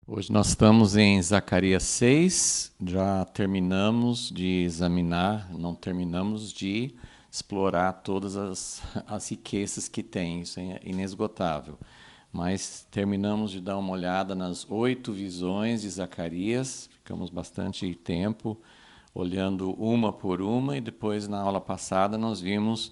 Hoje nós estamos em Zacarias 6, já terminamos de examinar, não terminamos de explorar todas as riquezas que tem, isso é inesgotável. Mas terminamos de dar uma olhada nas 8 visões de Zacarias, ficamos bastante tempo olhando uma por uma, e depois na aula passada nós vimos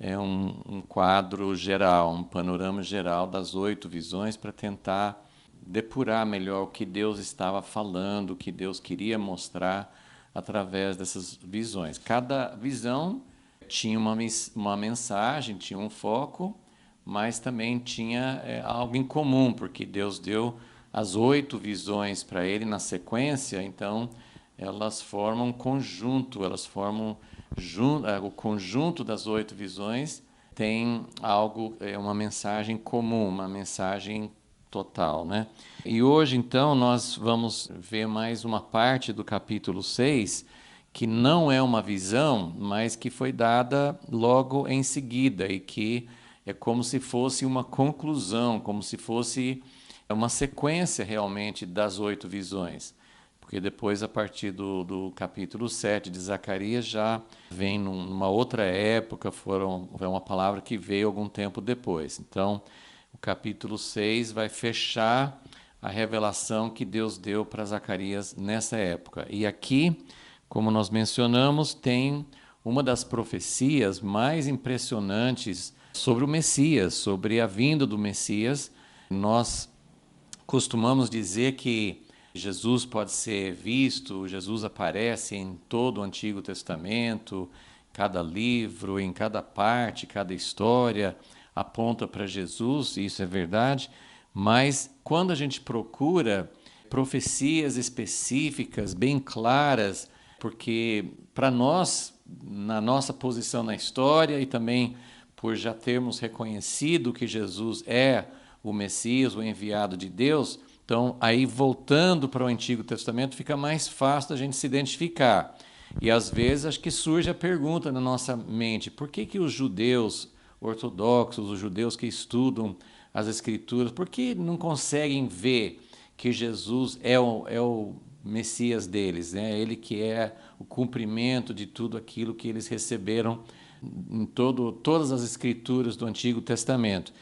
um quadro geral, um panorama geral das 8 visões para tentar depurar melhor o que Deus estava falando, o que Deus queria mostrar através dessas visões. Cada visão tinha uma mensagem, tinha um foco, mas também tinha algo em comum, porque Deus deu as 8 visões para ele na sequência, então elas formam um conjunto, elas formam o conjunto das 8 visões tem algo, uma mensagem comum, uma mensagem total, né? E hoje, então, nós vamos ver mais uma parte do capítulo 6, que não é uma visão, mas que foi dada logo em seguida e que é como se fosse uma conclusão, como se fosse uma sequência realmente das 8 visões. Porque depois, a partir do capítulo 7 de Zacarias, já vem numa outra época, é uma palavra que veio algum tempo depois. Então, o capítulo 6 vai fechar a revelação que Deus deu para Zacarias nessa época. E aqui, como nós mencionamos, tem uma das profecias mais impressionantes sobre o Messias, sobre a vinda do Messias. Nós costumamos dizer que Jesus pode ser visto, Jesus aparece em todo o Antigo Testamento, cada livro, em cada parte, cada história aponta para Jesus, e isso é verdade, mas quando a gente procura profecias específicas, bem claras, porque para nós, na nossa posição na história e também por já termos reconhecido que Jesus é o Messias, o enviado de Deus, então aí voltando para o Antigo Testamento fica mais fácil da gente se identificar. E às vezes acho que surge a pergunta na nossa mente: por que os judeus ortodoxos, os judeus que estudam as Escrituras, por que não conseguem ver que Jesus é o Messias deles, né? Ele que é o cumprimento de tudo aquilo que eles receberam em todas as Escrituras do Antigo Testamento.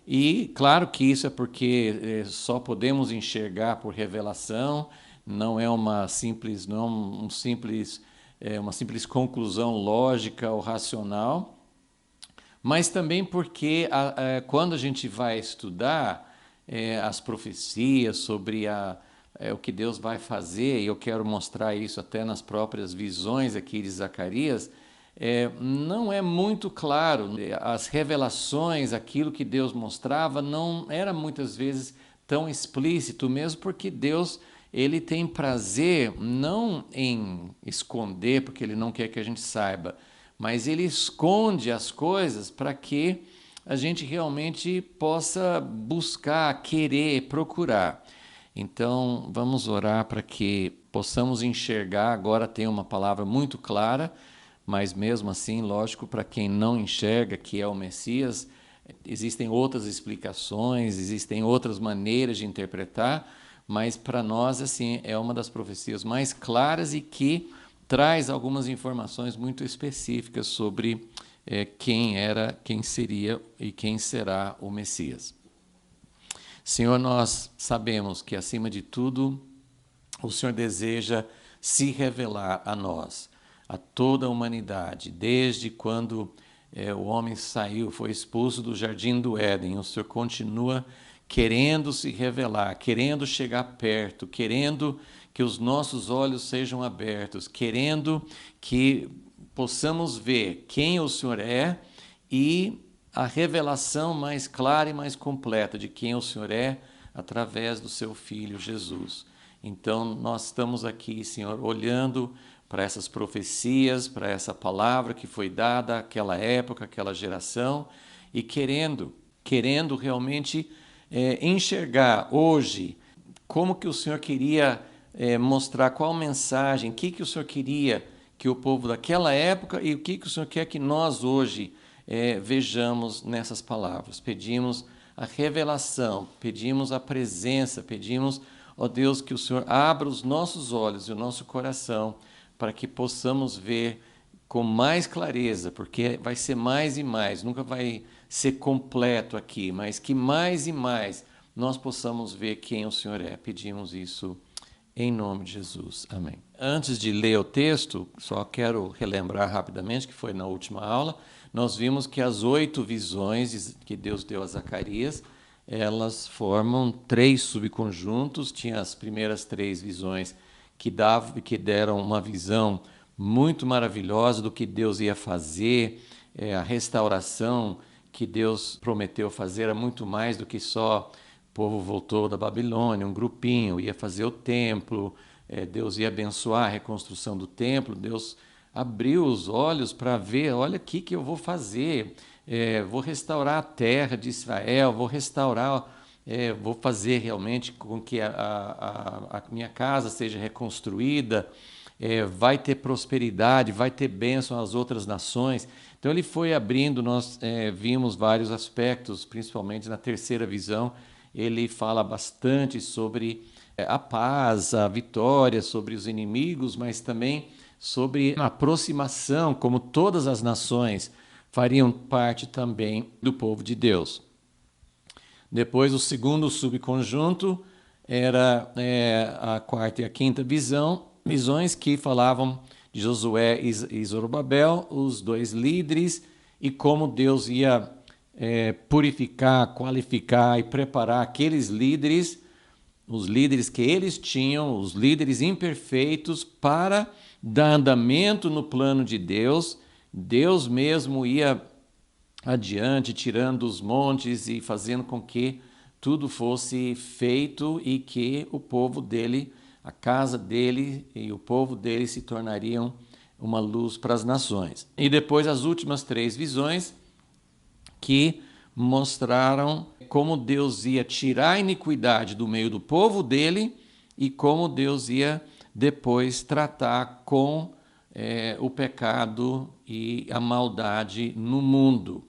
E claro que isso é porque só podemos enxergar por revelação, não é uma simples, não é uma simples conclusão lógica ou racional, mas também porque quando a gente vai estudar as profecias sobre o que Deus vai fazer, e eu quero mostrar isso até nas próprias visões aqui de Zacarias, não é muito claro. As revelações, aquilo que Deus mostrava, não era muitas vezes tão explícito, mesmo porque Deus ele tem prazer não em esconder, porque ele não quer que a gente saiba, mas ele esconde as coisas para que a gente realmente possa buscar, querer, procurar. Então, vamos orar para que possamos enxergar. Agora tem uma palavra muito clara, mas mesmo assim, lógico, para quem não enxerga que é o Messias, existem outras explicações, existem outras maneiras de interpretar, mas para nós, assim, é uma das profecias mais claras e que traz algumas informações muito específicas sobre quem era, quem seria e quem será o Messias. Senhor, nós sabemos que, acima de tudo, o Senhor deseja se revelar a nós, a toda a humanidade, desde quando o homem saiu, foi expulso do jardim do Éden. O Senhor continua querendo se revelar, querendo chegar perto, querendo que os nossos olhos sejam abertos, querendo que possamos ver quem o Senhor é e a revelação mais clara e mais completa de quem o Senhor é através do seu Filho Jesus. Então, nós estamos aqui, Senhor, olhando para essas profecias, para essa palavra que foi dada àquela época, àquela geração, e querendo realmente enxergar hoje como que o Senhor queria mostrar, qual mensagem, o que o Senhor queria que o povo daquela época e o que o Senhor quer que nós hoje vejamos nessas palavras. Pedimos a revelação, pedimos a presença, pedimos Ó Deus, que o Senhor abra os nossos olhos e o nosso coração para que possamos ver com mais clareza, porque vai ser mais e mais, nunca vai ser completo aqui, mas que mais e mais nós possamos ver quem o Senhor é. Pedimos isso em nome de Jesus. Amém. Antes de ler o texto, só quero relembrar rapidamente que foi na última aula, nós vimos que as 8 visões que Deus deu a Zacarias, elas formam 3 subconjuntos. Tinha as primeiras 3 visões que deram uma visão muito maravilhosa do que Deus ia fazer, a restauração que Deus prometeu fazer era muito mais do que só o povo voltou da Babilônia, um grupinho, ia fazer o templo, Deus ia abençoar a reconstrução do templo, Deus abriu os olhos para ver, olha aqui que eu vou fazer, vou restaurar a terra de Israel, vou fazer realmente com que a minha casa seja reconstruída, vai ter prosperidade, vai ter bênção às outras nações. Então ele foi abrindo, nós vimos vários aspectos, principalmente na terceira visão, ele fala bastante sobre a paz, a vitória sobre os inimigos, mas também sobre a aproximação, como todas as nações fariam parte também do povo de Deus. Depois, o segundo subconjunto era a quarta e a quinta visões que falavam de Josué e Zorobabel, os 2 líderes, e como Deus ia purificar, qualificar e preparar aqueles líderes, os líderes que eles tinham, os líderes imperfeitos, para dar andamento no plano de Deus. Deus mesmo ia adiante, tirando os montes e fazendo com que tudo fosse feito e que o povo dele, a casa dele e o povo dele se tornariam uma luz para as nações. E depois as últimas 3 visões que mostraram como Deus ia tirar a iniquidade do meio do povo dele e como Deus ia depois tratar com o pecado e a maldade no mundo.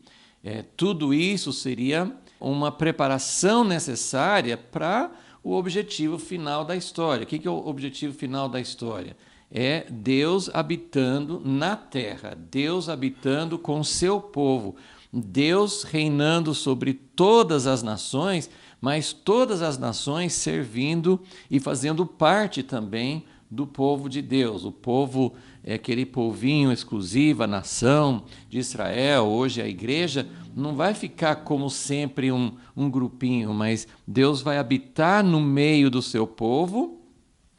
Tudo isso seria uma preparação necessária para o objetivo final da história. O que é o objetivo final da história? É Deus habitando na terra, Deus habitando com o seu povo, Deus reinando sobre todas as nações, mas todas as nações servindo e fazendo parte também do povo de Deus. O povo é aquele povinho exclusivo, a nação de Israel, hoje a igreja, não vai ficar como sempre um grupinho, mas Deus vai habitar no meio do seu povo,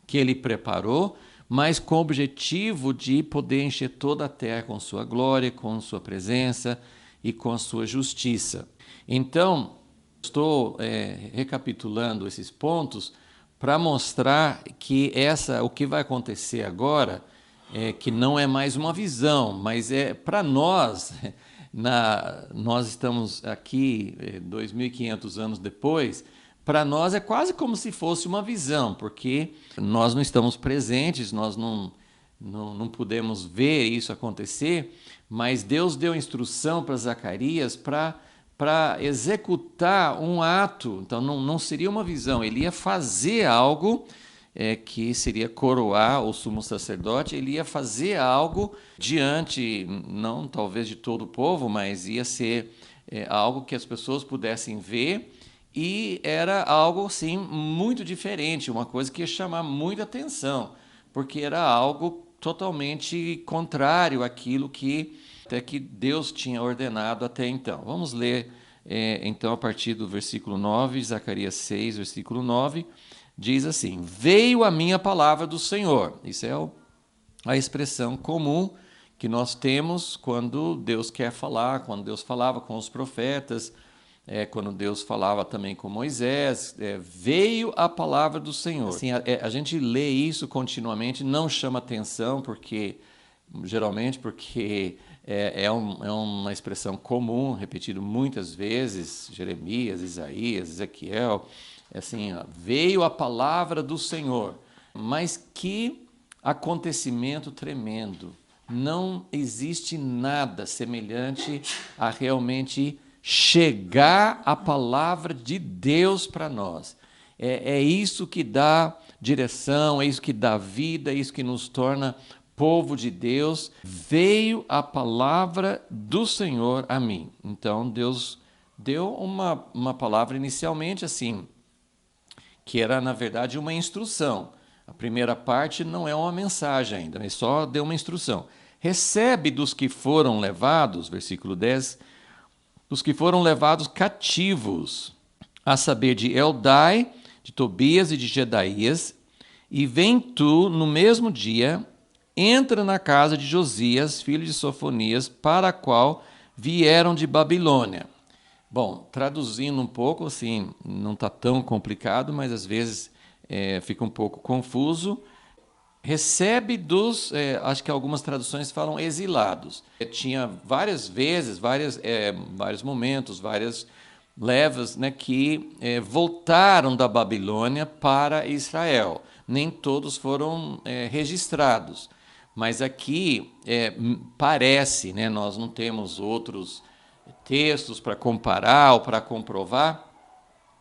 que ele preparou, mas com o objetivo de poder encher toda a terra com sua glória, com sua presença e com a sua justiça. Então, estou recapitulando esses pontos para mostrar que o que vai acontecer agora, que não é mais uma visão, mas para nós, nós estamos aqui 2.500 anos depois, para nós é quase como se fosse uma visão, porque nós não estamos presentes, nós não podemos ver isso acontecer, mas Deus deu instrução para Zacarias para executar um ato. Então não seria uma visão, ele ia fazer algo que seria coroar o sumo sacerdote, ele ia fazer algo diante, não talvez de todo o povo, mas ia ser algo que as pessoas pudessem ver, e era algo assim muito diferente, uma coisa que ia chamar muita atenção, porque era algo totalmente contrário àquilo que até que Deus tinha ordenado até então. Vamos ler então a partir do versículo 9, Zacarias 6, versículo 9, diz assim: veio a minha palavra do Senhor. Isso é a expressão comum que nós temos quando Deus quer falar, quando Deus falava com os profetas, quando Deus falava também com Moisés, veio a palavra do Senhor. Assim, a gente lê isso continuamente, não chama atenção, geralmente porque é uma expressão comum, repetido muitas vezes, Jeremias, Isaías, Ezequiel, assim, veio a palavra do Senhor. Mas que acontecimento tremendo! Não existe nada semelhante a realmente chegar a palavra de Deus para nós. É isso que dá direção, é isso que dá vida, é isso que nos torna povo de Deus. Veio a palavra do Senhor a mim. Então Deus deu uma palavra inicialmente assim, que era na verdade uma instrução. A primeira parte não é uma mensagem ainda, mas só deu uma instrução. Recebe dos que foram levados, versículo 10, dos que foram levados cativos, a saber, de Eldai, de Tobias e de Jedaías, e vem tu, no mesmo dia, entra na casa de Josias, filho de Sofonias, para a qual vieram de Babilônia. Bom, traduzindo um pouco, assim, não está tão complicado, mas às vezes fica um pouco confuso. Recebe dos, acho que algumas traduções falam exilados. Tinha várias vezes, vários momentos, várias levas, né, que voltaram da Babilônia para Israel. Nem todos foram registrados. Mas aqui parece, né, nós não temos outros textos para comparar ou para comprovar,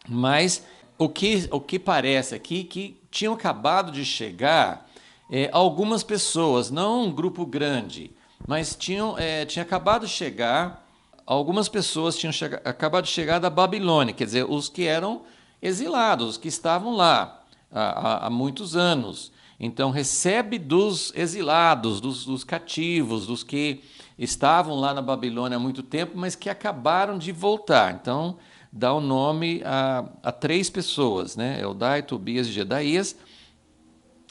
mas o que parece aqui que tinham acabado de chegar algumas pessoas, não um grupo grande, mas tinha acabado de chegar, algumas pessoas tinham acabado de chegar da Babilônia, quer dizer, os que eram exilados, os que estavam lá há muitos anos. Então, recebe dos exilados, dos cativos, dos que estavam lá na Babilônia há muito tempo, mas que acabaram de voltar. Então, dá o nome a três pessoas, né? Eldai, Tobias e Jedaías.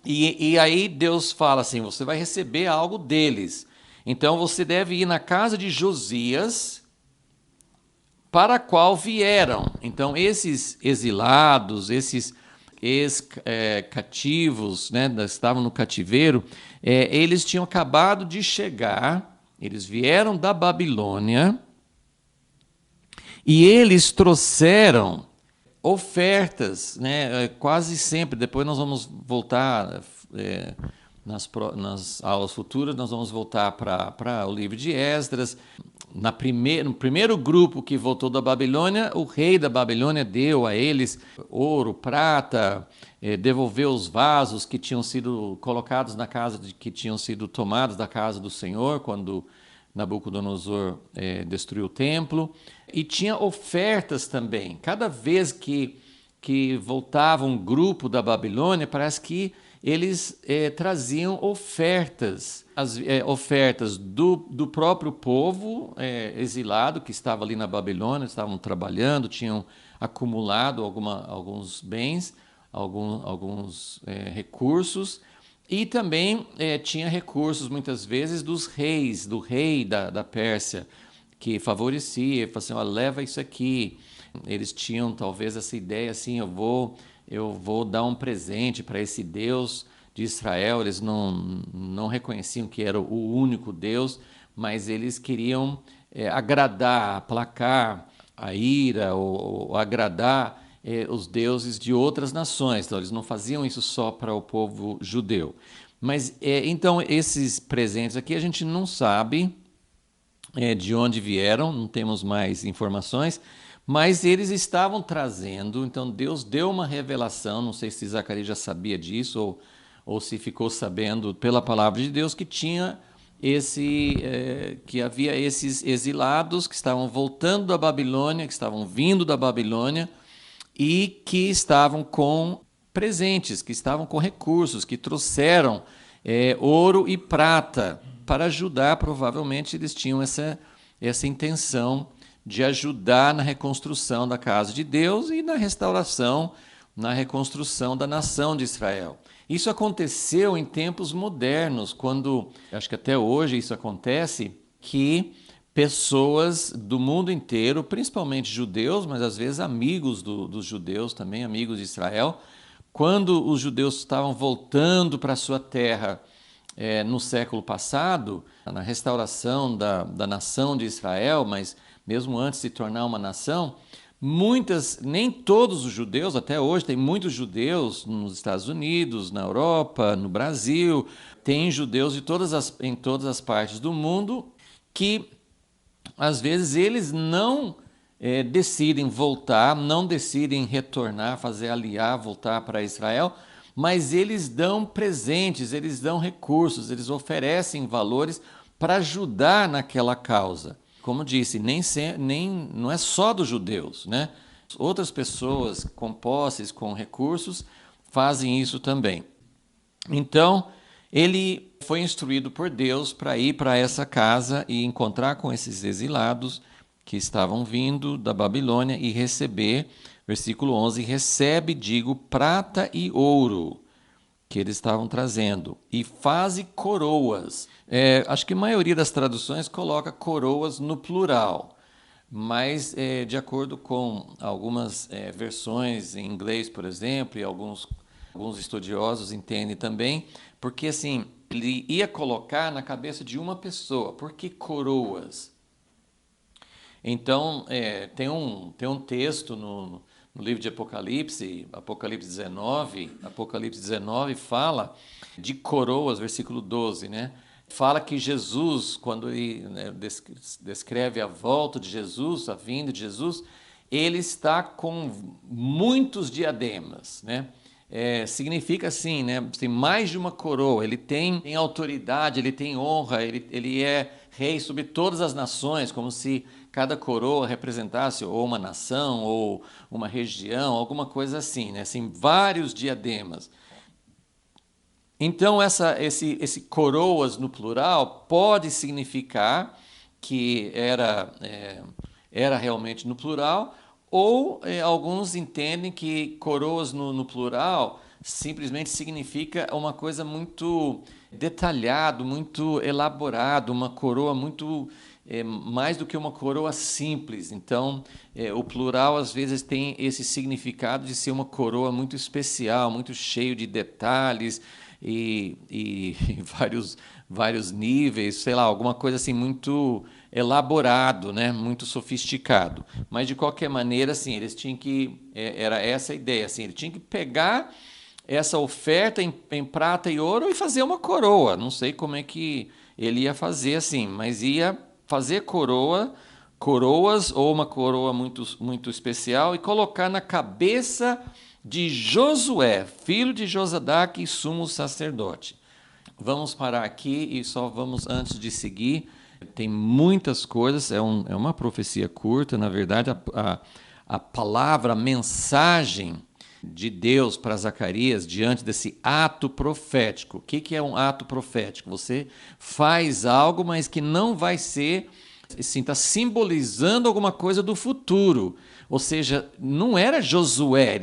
E aí Deus fala assim, você vai receber algo deles. Então, você deve ir na casa de Josias, para a qual vieram. Então, esses exilados, esses ex-cativos, né, estavam no cativeiro, eles tinham acabado de chegar, eles vieram da Babilônia e eles trouxeram ofertas, né, quase sempre. Depois nós vamos voltar, nas aulas futuras, nós vamos voltar para o livro de Esdras. No primeiro grupo que voltou da Babilônia, o rei da Babilônia deu a eles ouro, prata, devolveu os vasos que tinham sido colocados na casa, que tinham sido tomados da casa do Senhor, quando Nabucodonosor destruiu o templo. E tinha ofertas também. Cada vez que voltava um grupo da Babilônia, parece que eles traziam ofertas, as ofertas do próprio povo exilado que estava ali na Babilônia, estavam trabalhando, tinham acumulado alguns bens, alguns recursos, e também tinha recursos, muitas vezes, dos reis, do rei da Pérsia, que favorecia, falava assim, leva isso aqui. Eles tinham talvez essa ideia assim, eu vou dar um presente para esse Deus de Israel. Eles não reconheciam que era o único Deus, mas eles queriam agradar, aplacar a ira ou agradar os deuses de outras nações. Então, eles não faziam isso só para o povo judeu. Mas, então, esses presentes aqui a gente não sabe de onde vieram, não temos mais informações, mas eles estavam trazendo. Então Deus deu uma revelação, não sei se Zacarias já sabia disso ou se ficou sabendo pela palavra de Deus, que tinha que havia esses exilados que estavam voltando da Babilônia, que estavam vindo da Babilônia e que estavam com presentes, que estavam com recursos, que trouxeram ouro e prata para ajudar. Provavelmente eles tinham essa intenção de ajudar na reconstrução da casa de Deus e na restauração, na reconstrução da nação de Israel. Isso aconteceu em tempos modernos, quando, acho que até hoje isso acontece, que pessoas do mundo inteiro, principalmente judeus, mas às vezes amigos dos judeus também, amigos de Israel, quando os judeus estavam voltando para a sua terra no século passado, na restauração da nação de Israel, mas mesmo antes de se tornar uma nação, nem todos os judeus, até hoje tem muitos judeus nos Estados Unidos, na Europa, no Brasil, tem judeus em todas as partes do mundo que às vezes eles não decidem voltar, não decidem retornar, fazer aliar, voltar para Israel, mas eles dão presentes, eles dão recursos, eles oferecem valores para ajudar naquela causa. Como disse, não é só dos judeus, né? Outras pessoas com posses, com recursos, fazem isso também. Então, ele foi instruído por Deus para ir para essa casa e encontrar com esses exilados que estavam vindo da Babilônia e receber, versículo 11, recebe, digo, prata e ouro que eles estavam trazendo, e faze coroas. Acho que a maioria das traduções coloca coroas no plural, mas de acordo com algumas versões em inglês, por exemplo, e alguns estudiosos entendem também, porque assim, ele ia colocar na cabeça de uma pessoa. Por que coroas? Então, tem um texto no livro de Apocalipse, Apocalipse 19 fala de coroas, versículo 12, né? Fala que Jesus, quando ele descreve a volta de Jesus, a vinda de Jesus, ele está com muitos diademas, né? Significa assim, né? Tem mais de uma coroa, ele tem autoridade, ele tem honra, ele é rei sobre todas as nações, como se cada coroa representasse ou uma nação ou uma região, alguma coisa assim, né? Assim, vários diademas. Então, esse coroas no plural pode significar que era realmente no plural, ou alguns entendem que coroas no plural simplesmente significa uma coisa muito detalhada, muito elaborada, uma coroa muito mais do que uma coroa simples. Então, o plural às vezes tem esse significado de ser uma coroa muito especial, muito cheio de detalhes e vários níveis, sei lá, alguma coisa assim muito elaborado, né? Muito sofisticado. Mas de qualquer maneira, assim, eles tinham que era essa a ideia, assim, ele tinha que pegar essa oferta em prata e ouro e fazer uma coroa. Não sei como é que ele ia fazer assim, mas ia fazer coroas ou uma coroa muito especial e colocar na cabeça de Josué, filho de Josadaque, sumo sacerdote. Vamos parar aqui e só vamos, antes de seguir, tem muitas coisas, é uma profecia curta, na verdade, a palavra, a mensagem de Deus para Zacarias diante desse ato profético. O que é um ato profético? Você faz algo, mas que não vai ser, assim, está simbolizando alguma coisa do futuro. Ou seja, não era Josué,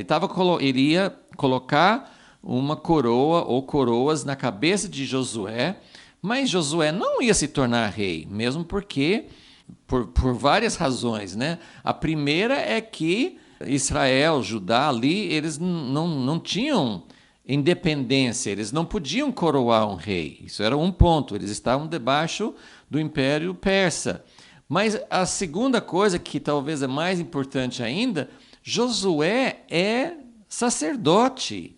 ele ia colocar uma coroa ou coroas na cabeça de Josué, mas Josué não ia se tornar rei, mesmo porque, por várias razões, né? A primeira é que Israel, Judá ali, eles não tinham independência, eles não podiam coroar um rei. Isso era um ponto, eles estavam debaixo do Império Persa. Mas a segunda coisa, que talvez é mais importante ainda, Josué é sacerdote.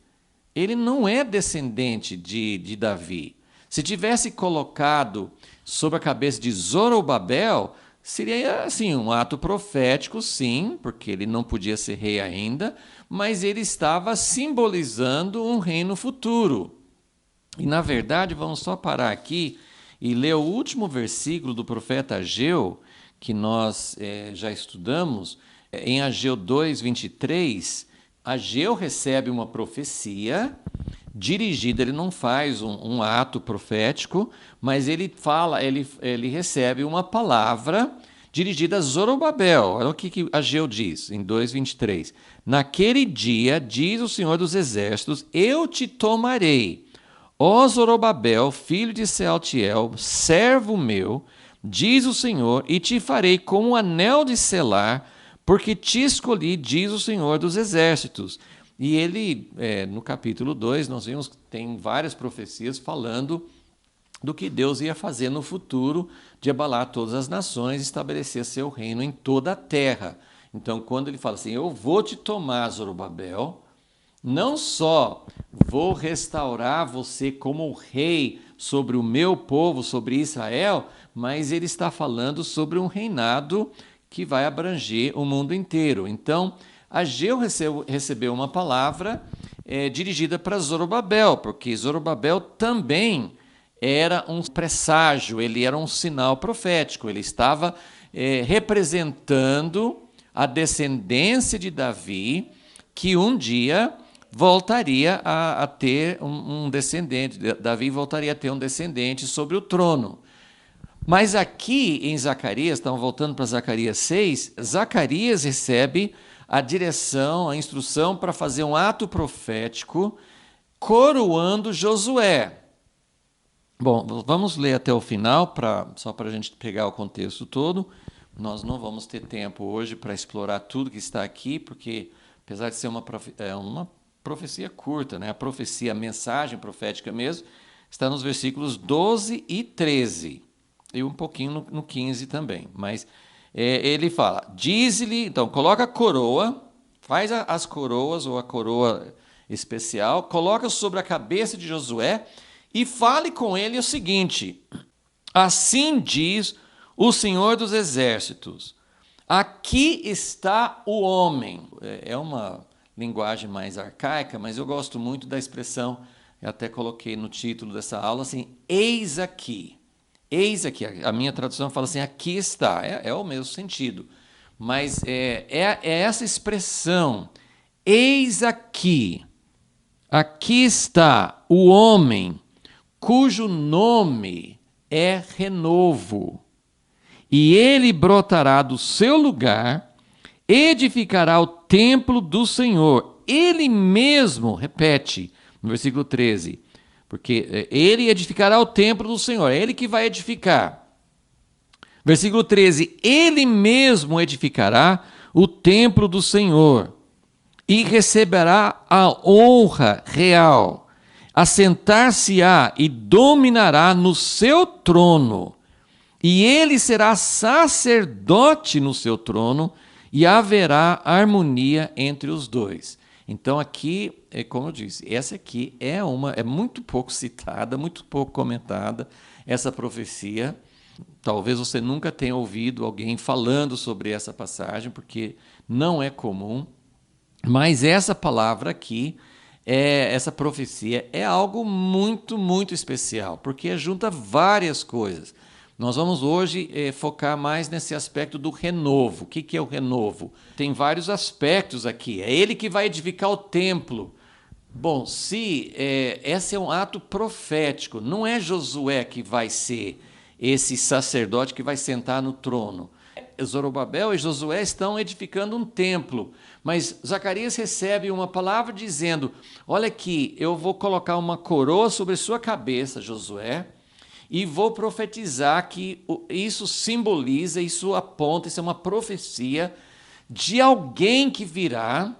Ele não é descendente de Davi. Se tivesse colocado sobre a cabeça de Zorobabel, seria assim um ato profético, sim, porque ele não podia ser rei ainda, mas ele estava simbolizando um reino futuro. E, na verdade, vamos só parar aqui e ler o último versículo do profeta Ageu, que nós já estudamos, em Ageu 2, 23. Ageu recebe uma profecia dirigida, ele não faz um ato profético, mas ele recebe uma palavra dirigida a Zorobabel. Olha o que Ageu diz em 2:23. Naquele dia, diz o Senhor dos Exércitos, eu te tomarei, ó Zorobabel, filho de Sealtiel, servo meu, diz o Senhor, e te farei como um anel de selar, porque te escolhi, diz o Senhor dos Exércitos. E ele, no capítulo 2, nós vimos que tem várias profecias falando do que Deus ia fazer no futuro, de abalar todas as nações e estabelecer seu reino em toda a terra. Então, quando ele fala assim, eu vou te tomar, Zorobabel, não só vou restaurar você como rei sobre o meu povo, sobre Israel, mas ele está falando sobre um reinado que vai abranger o mundo inteiro. Então, Ageu recebeu uma palavra dirigida para Zorobabel, porque Zorobabel também era um presságio, ele era um sinal profético, ele estava representando a descendência de Davi, que um dia voltaria a ter um descendente, Davi voltaria a ter um descendente sobre o trono. Mas aqui em Zacarias, estamos voltando para Zacarias 6, Zacarias recebe a direção, a instrução para fazer um ato profético coroando Josué. Bom, vamos ler até o final, só para a gente pegar o contexto todo. Nós não vamos ter tempo hoje para explorar tudo que está aqui, porque apesar de ser uma profecia curta, né? A profecia, a mensagem profética mesmo, está nos versículos 12 e 13. E um pouquinho no 15 também. Mas ele fala, diz-lhe, então coloca a coroa, faz as coroas ou a coroa especial, coloca sobre a cabeça de Josué e fale com ele o seguinte: assim diz o Senhor dos Exércitos, aqui está o homem. É uma linguagem mais arcaica, mas eu gosto muito da expressão, eu até coloquei no título dessa aula assim, eis aqui. Eis aqui, a minha tradução fala assim, aqui está, é o mesmo sentido, mas é essa expressão, eis aqui, aqui está o homem, cujo nome é renovo, e ele brotará do seu lugar, edificará o templo do Senhor, ele mesmo, repete, no versículo 13, porque ele edificará o templo do Senhor, é ele que vai edificar. Versículo 13, ele mesmo edificará o templo do Senhor e receberá a honra real, assentar-se-á e dominará no seu trono, e ele será sacerdote no seu trono, e haverá harmonia entre os dois. Então aqui, como eu disse, essa aqui é muito pouco citada, muito pouco comentada, essa profecia. Talvez você nunca tenha ouvido alguém falando sobre essa passagem, porque não é comum, mas essa palavra aqui, essa profecia, é algo muito, muito especial, porque junta várias coisas. Nós vamos hoje focar mais nesse aspecto do renovo. O que é o renovo? Tem vários aspectos aqui. É ele que vai edificar o templo. Bom, se esse é um ato profético, não é Josué que vai ser esse sacerdote que vai sentar no trono. Zorobabel e Josué estão edificando um templo, mas Zacarias recebe uma palavra dizendo, olha aqui, eu vou colocar uma coroa sobre sua cabeça, Josué, e vou profetizar que isso simboliza, isso aponta, isso é uma profecia de alguém que virá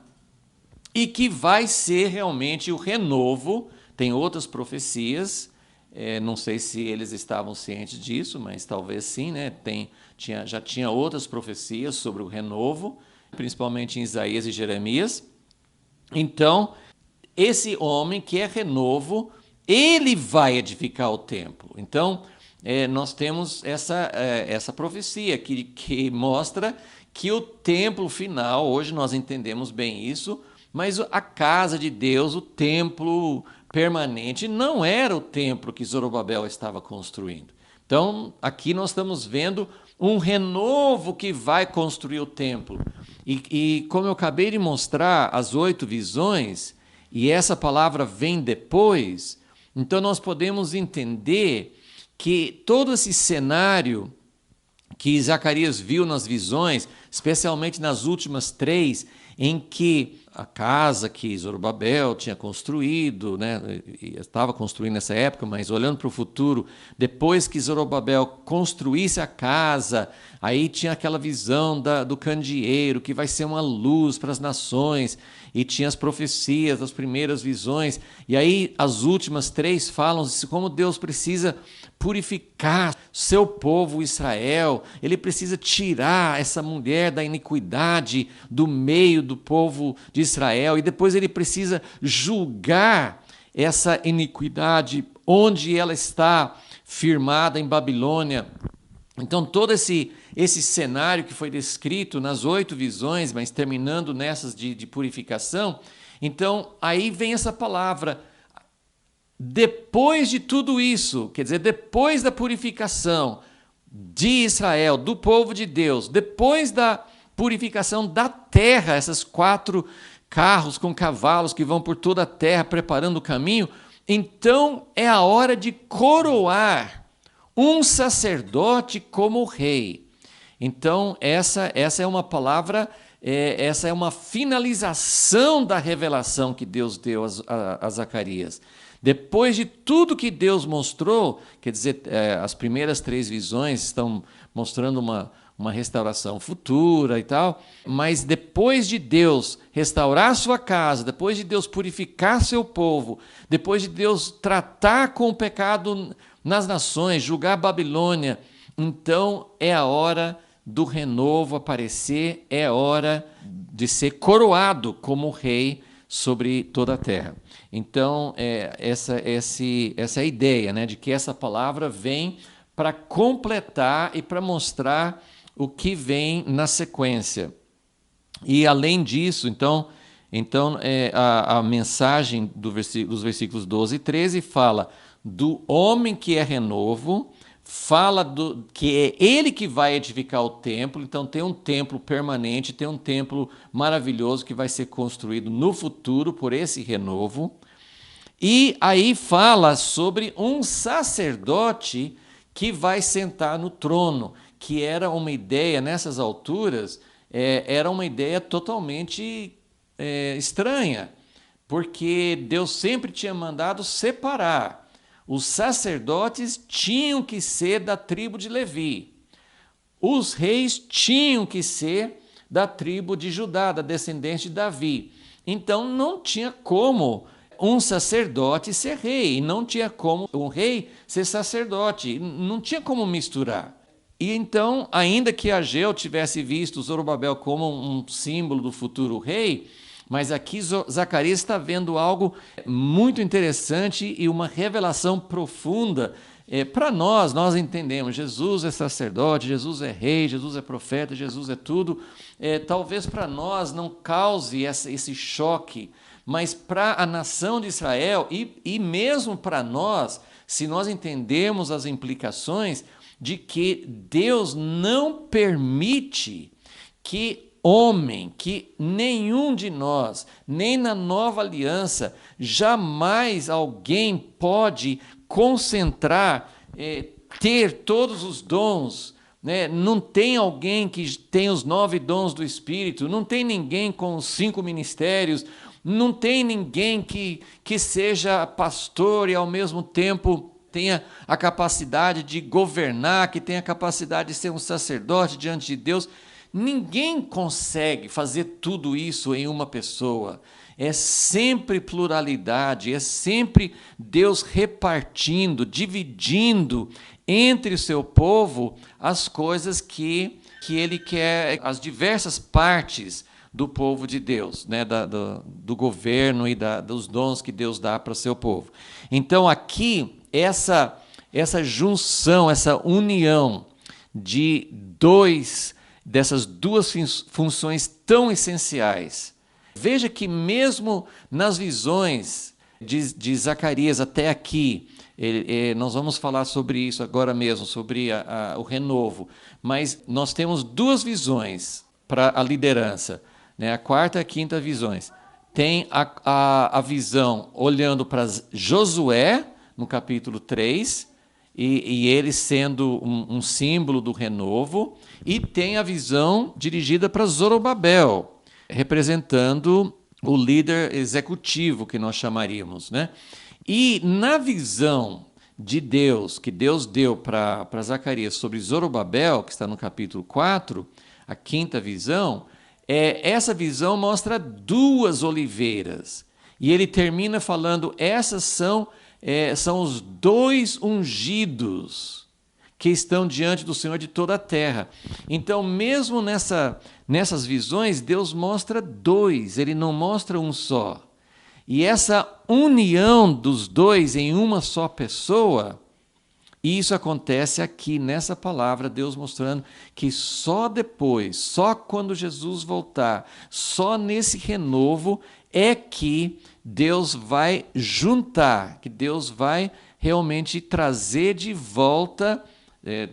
e que vai ser realmente o renovo. Tem outras profecias, não sei se eles estavam cientes disso, mas talvez sim, né? Já tinha outras profecias sobre o renovo, principalmente em Isaías e Jeremias. Então, esse homem que é renovo, ele vai edificar o templo. Então, nós temos essa profecia que mostra que o templo final, hoje nós entendemos bem isso, mas a casa de Deus, o templo permanente, não era o templo que Zorobabel estava construindo. Então, aqui nós estamos vendo um renovo que vai construir o templo. E como eu acabei de mostrar, as 8 visões, e essa palavra vem depois, então nós podemos entender que todo esse cenário que Zacarias viu nas visões, especialmente nas últimas 3, em que a casa que Zorobabel tinha construído, né, estava construindo nessa época, mas olhando para o futuro, depois que Zorobabel construísse a casa, aí tinha aquela visão do candeeiro, que vai ser uma luz para as nações, e tinha as profecias das primeiras visões, e aí as últimas 3 falam de como Deus precisa purificar seu povo Israel, ele precisa tirar essa mulher da iniquidade do meio do povo de Israel, e depois ele precisa julgar essa iniquidade onde ela está firmada em Babilônia. Então, todo esse cenário que foi descrito nas 8 visões, mas terminando nessas de purificação, então aí vem essa palavra. Depois de tudo isso, quer dizer, depois da purificação de Israel, do povo de Deus, depois da purificação da terra, esses 4 carros com cavalos que vão por toda a terra preparando o caminho, então é a hora de coroar um sacerdote como rei. Então, essa é uma palavra, essa é uma finalização da revelação que Deus deu a Zacarias. Depois de tudo que Deus mostrou, quer dizer, as primeiras 3 visões estão mostrando uma restauração futura e tal, mas depois de Deus restaurar sua casa, depois de Deus purificar seu povo, depois de Deus tratar com o pecado nas nações, julgar a Babilônia, então é a hora do renovo aparecer, é a hora de ser coroado como rei sobre toda a terra. Então, essa é a ideia, né, de que essa palavra vem para completar e para mostrar o que vem na sequência. E, além disso, então a mensagem dos versículos 12 e 13 fala do homem que é renovo, fala que é ele que vai edificar o templo, então tem um templo permanente, tem um templo maravilhoso que vai ser construído no futuro por esse renovo. E aí fala sobre um sacerdote que vai sentar no trono, que era uma ideia, nessas alturas, era uma ideia totalmente estranha, porque Deus sempre tinha mandado separar. Os sacerdotes tinham que ser da tribo de Levi. Os reis tinham que ser da tribo de Judá, da descendente de Davi. Então não tinha como um sacerdote ser rei, e não tinha como um rei ser sacerdote, não tinha como misturar. E então, ainda que Ageu tivesse visto Zorobabel como um símbolo do futuro rei, mas aqui Zacarias está vendo algo muito interessante e uma revelação profunda. Para nós entendemos, Jesus é sacerdote, Jesus é rei, Jesus é profeta, Jesus é tudo. Talvez para nós não cause esse choque, mas para a nação de Israel e mesmo para nós, se nós entendemos as implicações de que Deus não permite que nenhum de nós, nem na nova aliança, jamais alguém pode concentrar, ter todos os dons, né? Não tem alguém que tem os 9 dons do Espírito, não tem ninguém com os 5 ministérios, não tem ninguém que seja pastor e ao mesmo tempo tenha a capacidade de governar, que tenha a capacidade de ser um sacerdote diante de Deus. Ninguém consegue fazer tudo isso em uma pessoa. É sempre pluralidade, é sempre Deus repartindo, dividindo entre o seu povo as coisas que Ele quer, as diversas partes do povo de Deus, né? do governo e dos dons que Deus dá para o seu povo. Então, aqui, essa junção, essa união dessas duas funções tão essenciais. Veja que mesmo nas visões de Zacarias até aqui, nós vamos falar sobre isso agora mesmo, sobre o renovo, mas nós temos 2 visões para a liderança, né? A 4ª e a 5ª visões. Tem a visão olhando para Josué, no capítulo 3, e ele sendo um símbolo do renovo, e tem a visão dirigida para Zorobabel, representando o líder executivo, que nós chamaríamos, né? E na visão de Deus, que Deus deu para Zacarias sobre Zorobabel, que está no capítulo 4, a 5ª visão, essa visão mostra 2 oliveiras. E ele termina falando, essas são os 2 ungidos que estão diante do Senhor de toda a terra. Então, mesmo nessas visões, Deus mostra 2, Ele não mostra um só. E essa união dos 2 em uma só pessoa E isso acontece aqui nessa palavra, Deus mostrando que só depois, só quando Jesus voltar, só nesse renovo é que Deus vai juntar, que Deus vai realmente trazer de volta,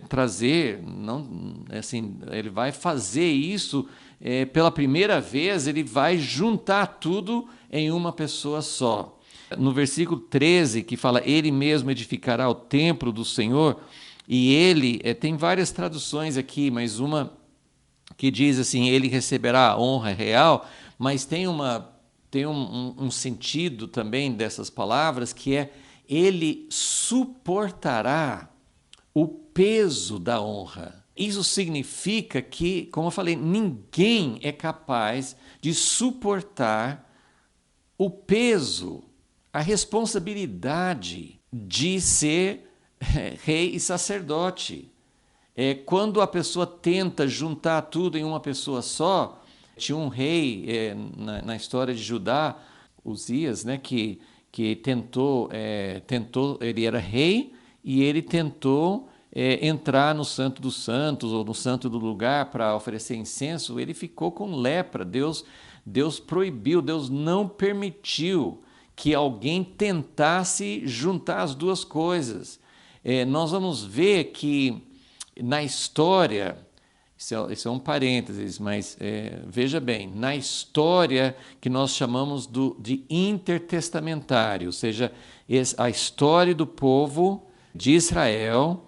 trazer, não, assim, ele vai fazer isso pela primeira vez, ele vai juntar tudo em uma pessoa só. No versículo 13, que fala, ele mesmo edificará o templo do Senhor, e ele, tem várias traduções aqui, mas uma que diz assim, ele receberá a honra real, mas tem um sentido também dessas palavras, que é, ele suportará o peso da honra. Isso significa que, como eu falei, ninguém é capaz de suportar o peso, a responsabilidade de ser rei e sacerdote. Quando a pessoa tenta juntar tudo em uma pessoa só, tinha um rei na história de Judá, Uzias, né, que tentou, ele era rei e ele tentou entrar no Santo dos Santos ou no Santo do Lugar para oferecer incenso. Ele ficou com lepra. Deus proibiu, Deus não permitiu que alguém tentasse juntar as duas coisas. Nós vamos ver que na história, isso é um parênteses, mas veja bem, na história que nós chamamos de intertestamentário, ou seja, a história do povo de Israel,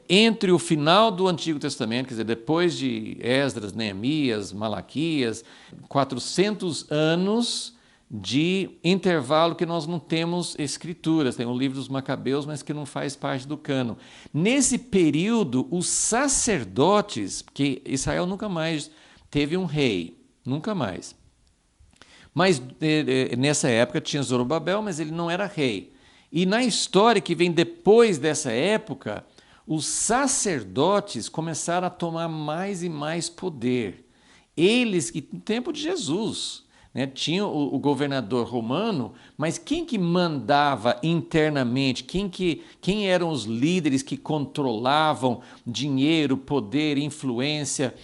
entre o final do Antigo Testamento, quer dizer, depois de Esdras, Neemias, Malaquias, 400 anos de intervalo que nós não temos escrituras. Tem o livro dos Macabeus, mas que não faz parte do cânon. Nesse período, os sacerdotes, porque Israel nunca mais teve um rei, nunca mais. Mas nessa época tinha Zorobabel, mas ele não era rei. E na história que vem depois dessa época, os sacerdotes começaram a tomar mais e mais poder. Eles, no tempo de Jesus, né, tinha o governador romano, mas quem que mandava internamente? Quem eram os líderes que controlavam dinheiro, poder, influência?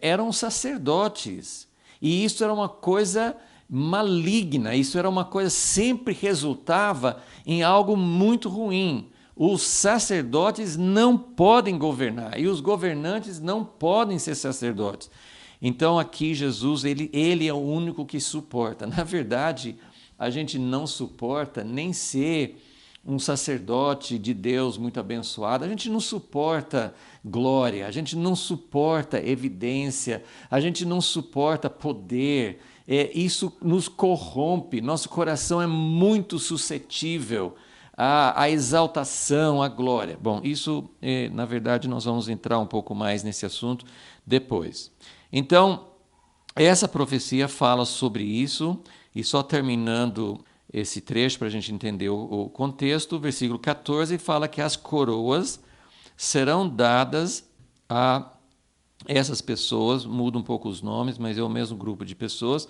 Eram os sacerdotes. E isso era uma coisa maligna, isso era uma coisa que sempre resultava em algo muito ruim. Os sacerdotes não podem governar e os governantes não podem ser sacerdotes. Então aqui Jesus, ele é o único que suporta. Na verdade, a gente não suporta nem ser um sacerdote de Deus muito abençoado, a gente não suporta glória, a gente não suporta evidência, a gente não suporta poder, isso nos corrompe, nosso coração é muito suscetível à exaltação, à glória. Bom, isso, na verdade, nós vamos entrar um pouco mais nesse assunto depois. Então, essa profecia fala sobre isso, e só terminando esse trecho para a gente entender o contexto, o versículo 14 fala que as coroas serão dadas a essas pessoas, muda um pouco os nomes, mas é o mesmo grupo de pessoas,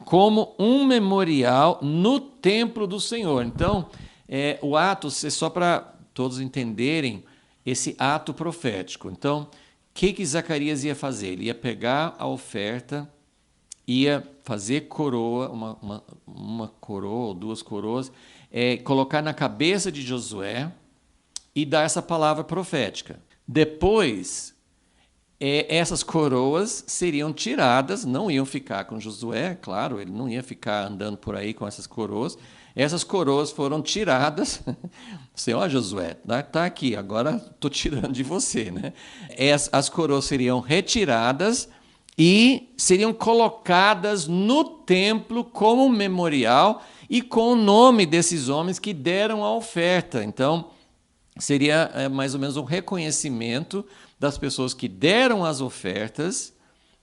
como um memorial no templo do Senhor. Então, o ato, só para todos entenderem, esse ato profético. Então, o que Zacarias ia fazer? Ele ia pegar a oferta, ia fazer coroa, uma coroa ou duas coroas, colocar na cabeça de Josué e dar essa palavra profética. Depois, essas coroas seriam tiradas, não iam ficar com Josué, claro, ele não ia ficar andando por aí com essas coroas. Essas coroas foram tiradas. Você, ó, Josué, tá aqui, agora estou tirando de você, né? As coroas seriam retiradas e seriam colocadas no templo como memorial e com o nome desses homens que deram a oferta. Então, seria mais ou menos um reconhecimento das pessoas que deram as ofertas,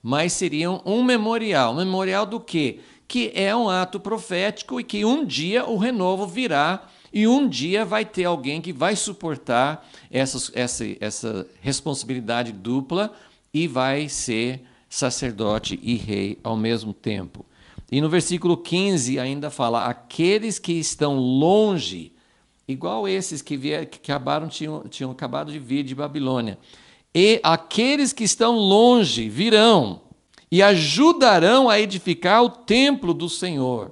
mas seriam um memorial. Memorial do quê? Que é um ato profético e que um dia o renovo virá e um dia vai ter alguém que vai suportar essa responsabilidade dupla e vai ser sacerdote e rei ao mesmo tempo. E no versículo 15 ainda fala, aqueles que estão longe igual esses que tinham acabado de vir de Babilônia. E aqueles que estão longe virão e ajudarão a edificar o templo do Senhor.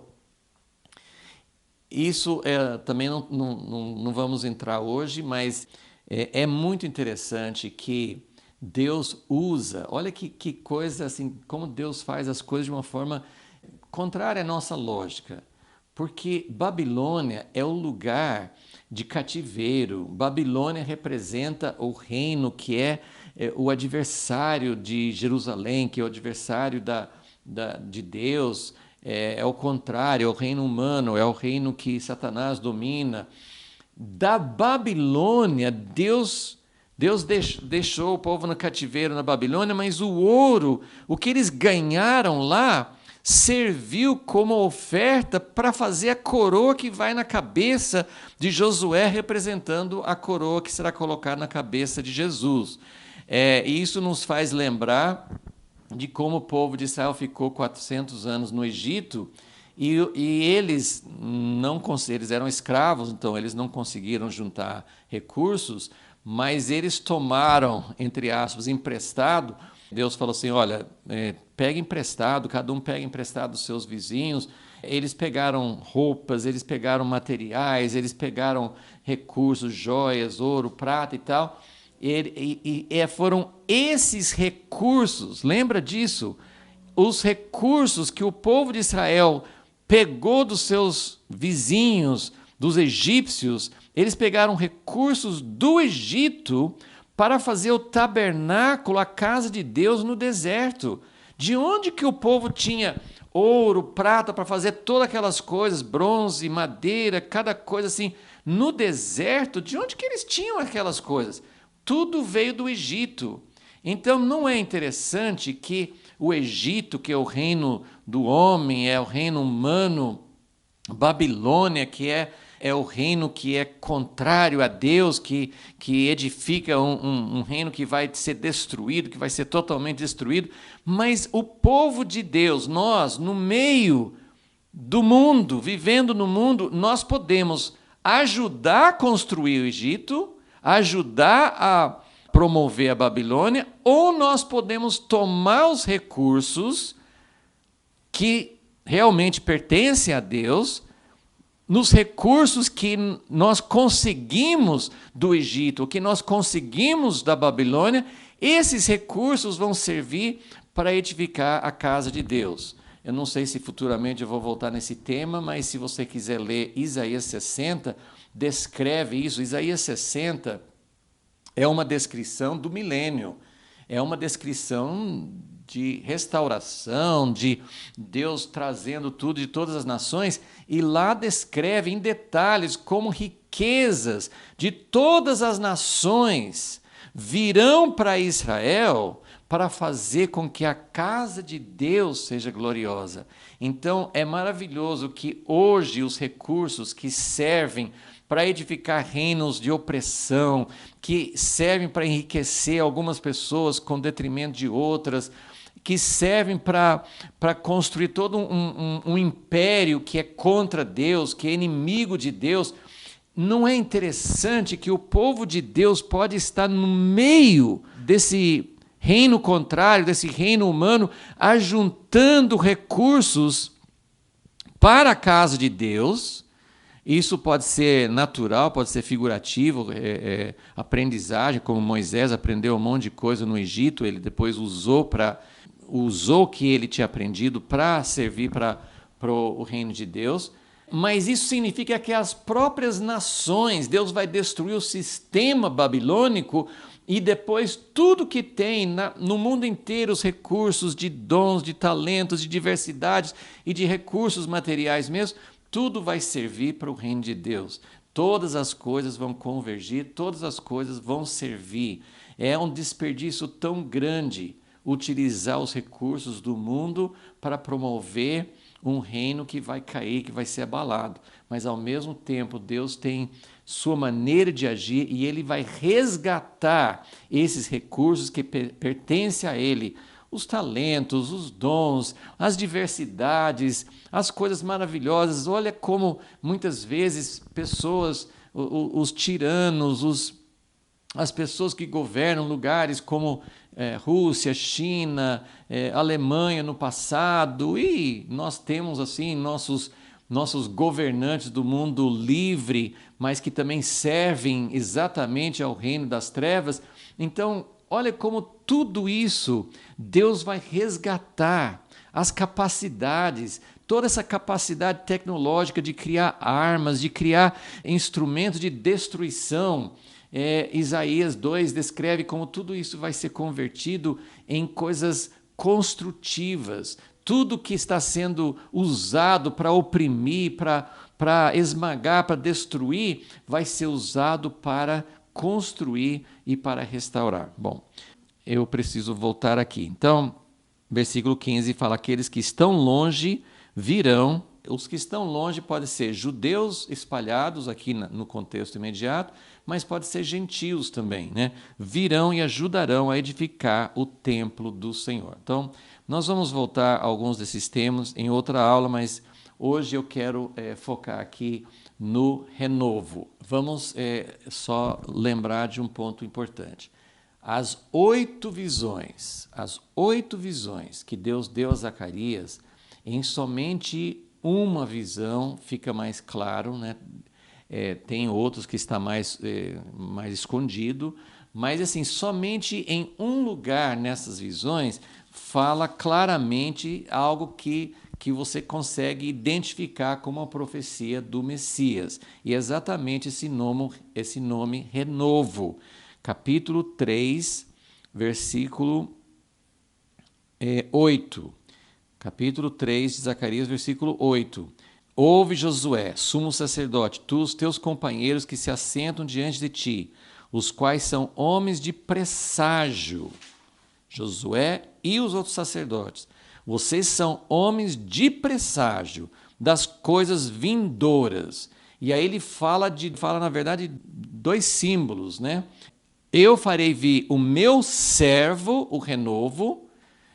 Isso também não vamos entrar hoje, mas é muito interessante que Deus usa, olha que coisa assim, como Deus faz as coisas de uma forma contrária à nossa lógica. Porque Babilônia é o lugar de cativeiro. Babilônia representa o reino que é o adversário de Jerusalém, que é o adversário de Deus. É o contrário, é o reino humano, é o reino que Satanás domina. Da Babilônia, Deus deixou o povo no cativeiro na Babilônia, mas o ouro, o que eles ganharam lá, serviu como oferta para fazer a coroa que vai na cabeça de Josué, representando a coroa que será colocada na cabeça de Jesus. E isso nos faz lembrar de como o povo de Israel ficou 400 anos no Egito e eles eram escravos, então eles não conseguiram juntar recursos, mas eles tomaram, entre aspas, emprestado. Deus falou assim, olha, pega emprestado, cada um pega emprestado dos seus vizinhos. Eles pegaram roupas, eles pegaram materiais, eles pegaram recursos, joias, ouro, prata e tal. E foram esses recursos, lembra disso? Os recursos que o povo de Israel pegou dos seus vizinhos, dos egípcios, eles pegaram recursos do Egito para fazer o tabernáculo, a casa de Deus no deserto. De onde que o povo tinha ouro, prata para fazer todas aquelas coisas, bronze, madeira, cada coisa assim, no deserto? De onde que eles tinham aquelas coisas? Tudo veio do Egito. Então não é interessante que o Egito, que é o reino do homem, é o reino humano, Babilônia, que é o reino que é contrário a Deus, que edifica um reino que vai ser destruído, que vai ser totalmente destruído, mas o povo de Deus, nós, no meio do mundo, vivendo no mundo, nós podemos ajudar a construir o Egito, ajudar a promover a Babilônia, ou nós podemos tomar os recursos que realmente pertencem a Deus, nos recursos que nós conseguimos do Egito, que nós conseguimos da Babilônia, esses recursos vão servir para edificar a casa de Deus. Eu não sei se futuramente eu vou voltar nesse tema, mas se você quiser ler Isaías 60, descreve isso. Isaías 60 é uma descrição do milênio, é uma descrição de restauração, de Deus trazendo tudo de todas as nações, e lá descreve em detalhes como riquezas de todas as nações virão para Israel para fazer com que a casa de Deus seja gloriosa. Então é maravilhoso que hoje os recursos que servem para edificar reinos de opressão, que servem para enriquecer algumas pessoas com detrimento de outras, que servem para construir todo um império que é contra Deus, que é inimigo de Deus. Não é interessante que o povo de Deus pode estar no meio desse reino contrário, desse reino humano, ajuntando recursos para a casa de Deus? Isso pode ser natural, pode ser figurativo, aprendizagem, como Moisés aprendeu um monte de coisa no Egito, ele depois usou o que ele tinha aprendido para servir para o reino de Deus. Mas isso significa que as próprias nações, Deus vai destruir o sistema babilônico e depois tudo que tem no mundo inteiro, os recursos de dons, de talentos, de diversidades e de recursos materiais mesmo, tudo vai servir para o reino de Deus. Todas as coisas vão convergir, todas as coisas vão servir. É um desperdício tão grande utilizar os recursos do mundo para promover um reino que vai cair, que vai ser abalado. Mas, ao mesmo tempo, Deus tem sua maneira de agir e Ele vai resgatar esses recursos que pertencem a Ele. Os talentos, os dons, as diversidades, as coisas maravilhosas. Olha como, muitas vezes, pessoas os tiranos, as pessoas que governam lugares como Rússia, China, Alemanha no passado, e nós temos assim nossos governantes do mundo livre, mas que também servem exatamente ao reino das trevas. Então, olha como tudo isso Deus vai resgatar as capacidades, toda essa capacidade tecnológica de criar armas, de criar instrumentos de destruição. Isaías 2 descreve como tudo isso vai ser convertido em coisas construtivas. Tudo que está sendo usado para oprimir, para esmagar, para destruir, vai ser usado para construir e para restaurar. Bom, eu preciso voltar aqui. Então, versículo 15 fala: aqueles que estão longe virão. Os que estão longe podem ser judeus espalhados aqui no contexto imediato, mas pode ser gentios também, né? Virão e ajudarão a edificar o templo do Senhor. Então, nós vamos voltar a alguns desses temas em outra aula, mas hoje eu quero focar aqui no renovo. Vamos só lembrar de um ponto importante. As 8 visões que Deus deu a Zacarias, em somente uma visão fica mais claro, né? Tem outros que está mais escondido, mas assim, somente em um lugar nessas visões fala claramente algo que você consegue identificar como a profecia do Messias. E é exatamente esse nome renovo. Capítulo 3, versículo 8. Capítulo 3 de Zacarias, versículo 8. Ouve, Josué, sumo sacerdote, tu, os teus companheiros que se assentam diante de ti, os quais são homens de presságio. Josué e os outros sacerdotes. Vocês são homens de presságio das coisas vindouras. E aí ele fala na verdade, 2 símbolos, né? Eu farei vir o meu servo, o renovo.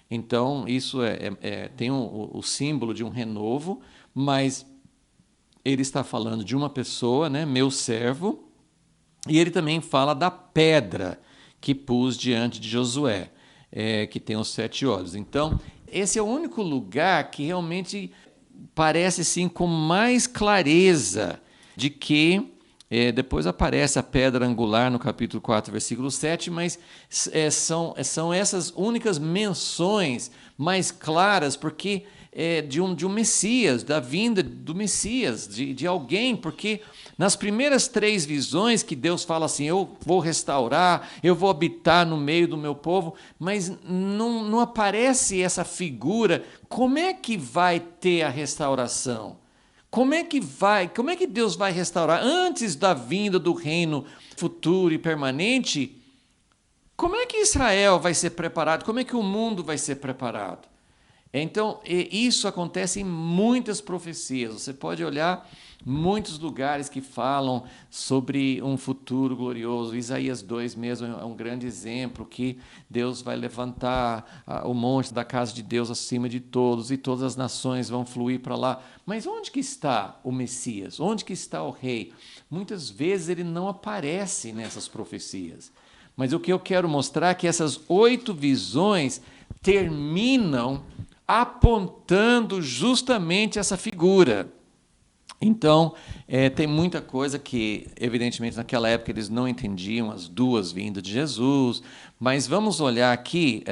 Então, isso tem o símbolo de um renovo, mas ele está falando de uma pessoa, né, meu servo, e ele também fala da pedra que pus diante de Josué, que tem os 7 olhos. Então, esse é o único lugar que realmente parece assim, com mais clareza de que depois aparece a pedra angular no capítulo 4, versículo 7, mas são essas únicas menções mais claras, porque de um Messias, da vinda do Messias, de alguém, porque nas primeiras 3 visões que Deus fala assim, eu vou restaurar, eu vou habitar no meio do meu povo, mas não aparece essa figura. Como é que vai ter a restauração? Como é que Deus vai restaurar antes da vinda do reino futuro e permanente? Como é que Israel vai ser preparado? Como é que o mundo vai ser preparado? Então, isso acontece em muitas profecias. Você pode olhar muitos lugares que falam sobre um futuro glorioso. Isaías 2 mesmo é um grande exemplo, que Deus vai levantar o monte da casa de Deus acima de todos, e todas as nações vão fluir para lá. Mas onde que está o Messias? Onde que está o rei? Muitas vezes ele não aparece nessas profecias. Mas o que eu quero mostrar é que essas 8 visões terminam apontando justamente essa figura. Então, tem muita coisa que, evidentemente, naquela época eles não entendiam as 2 vindas de Jesus, mas vamos olhar aqui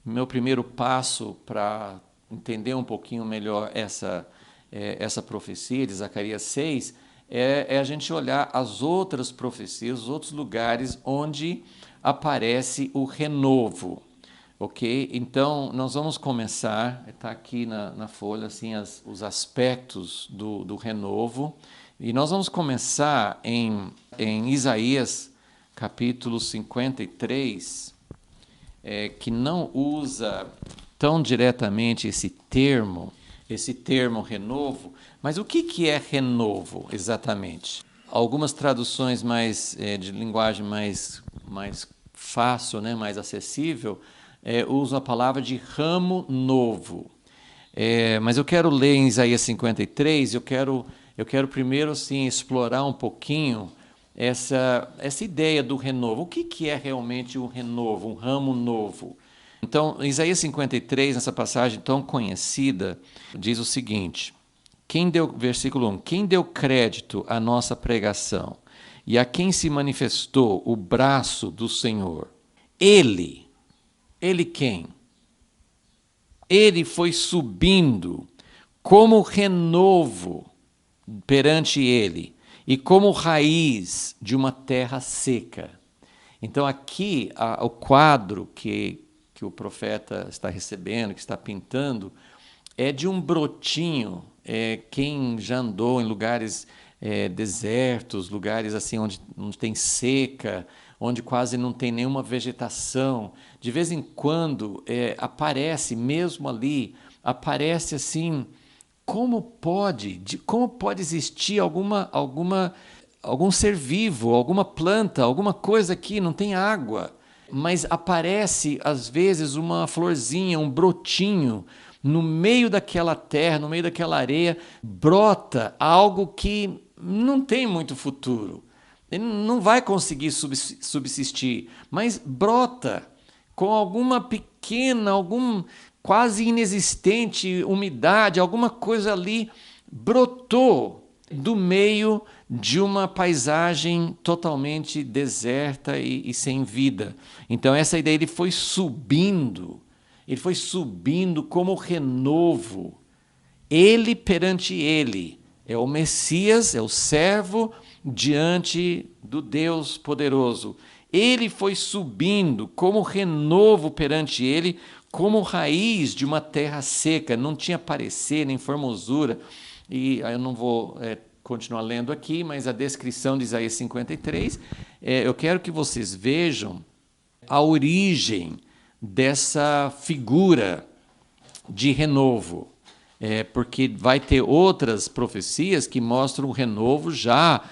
meu primeiro passo para entender um pouquinho melhor essa profecia de Zacarias 6, é a gente olhar as outras profecias, os outros lugares onde aparece o renovo. Ok? Então, nós vamos começar, está aqui na folha, assim, os aspectos do renovo, e nós vamos começar em Isaías, capítulo 53, que não usa tão diretamente esse termo renovo, mas o que é renovo exatamente? Algumas traduções de linguagem mais fácil, né, mais acessível, usam a palavra de ramo novo. Mas eu quero ler em Isaías 53, eu quero eu quero primeiro assim, explorar um pouquinho essa ideia do renovo. O que é realmente o renovo, um ramo novo? Então, Isaías 53, nessa passagem tão conhecida, diz o seguinte, versículo 1, quem deu crédito à nossa pregação e a quem se manifestou o braço do Senhor? Ele quem? Ele foi subindo como renovo perante ele e como raiz de uma terra seca. Então aqui o quadro que o profeta está recebendo, que está pintando, é de um brotinho. Quem já andou em lugares desertos, lugares assim onde tem seca, onde quase não tem nenhuma vegetação, de vez em quando aparece, mesmo ali, aparece assim, como pode existir algum ser vivo, alguma planta, alguma coisa aqui, não tem água, mas aparece às vezes uma florzinha, um brotinho, no meio daquela terra, no meio daquela areia, brota algo que não tem muito futuro. Ele não vai conseguir subsistir, mas brota com alguma pequena, quase inexistente umidade, alguma coisa ali brotou do meio de uma paisagem totalmente deserta e sem vida. Então essa ideia, ele foi subindo como renovo. Ele perante ele, é o Messias, é o servo diante do Deus poderoso. Ele foi subindo como renovo perante ele, como raiz de uma terra seca, não tinha parecer nem formosura. E eu não vou continuar lendo aqui, mas a descrição de Isaías 53, eu quero que vocês vejam a origem dessa figura de renovo. Porque vai ter outras profecias que mostram o renovo já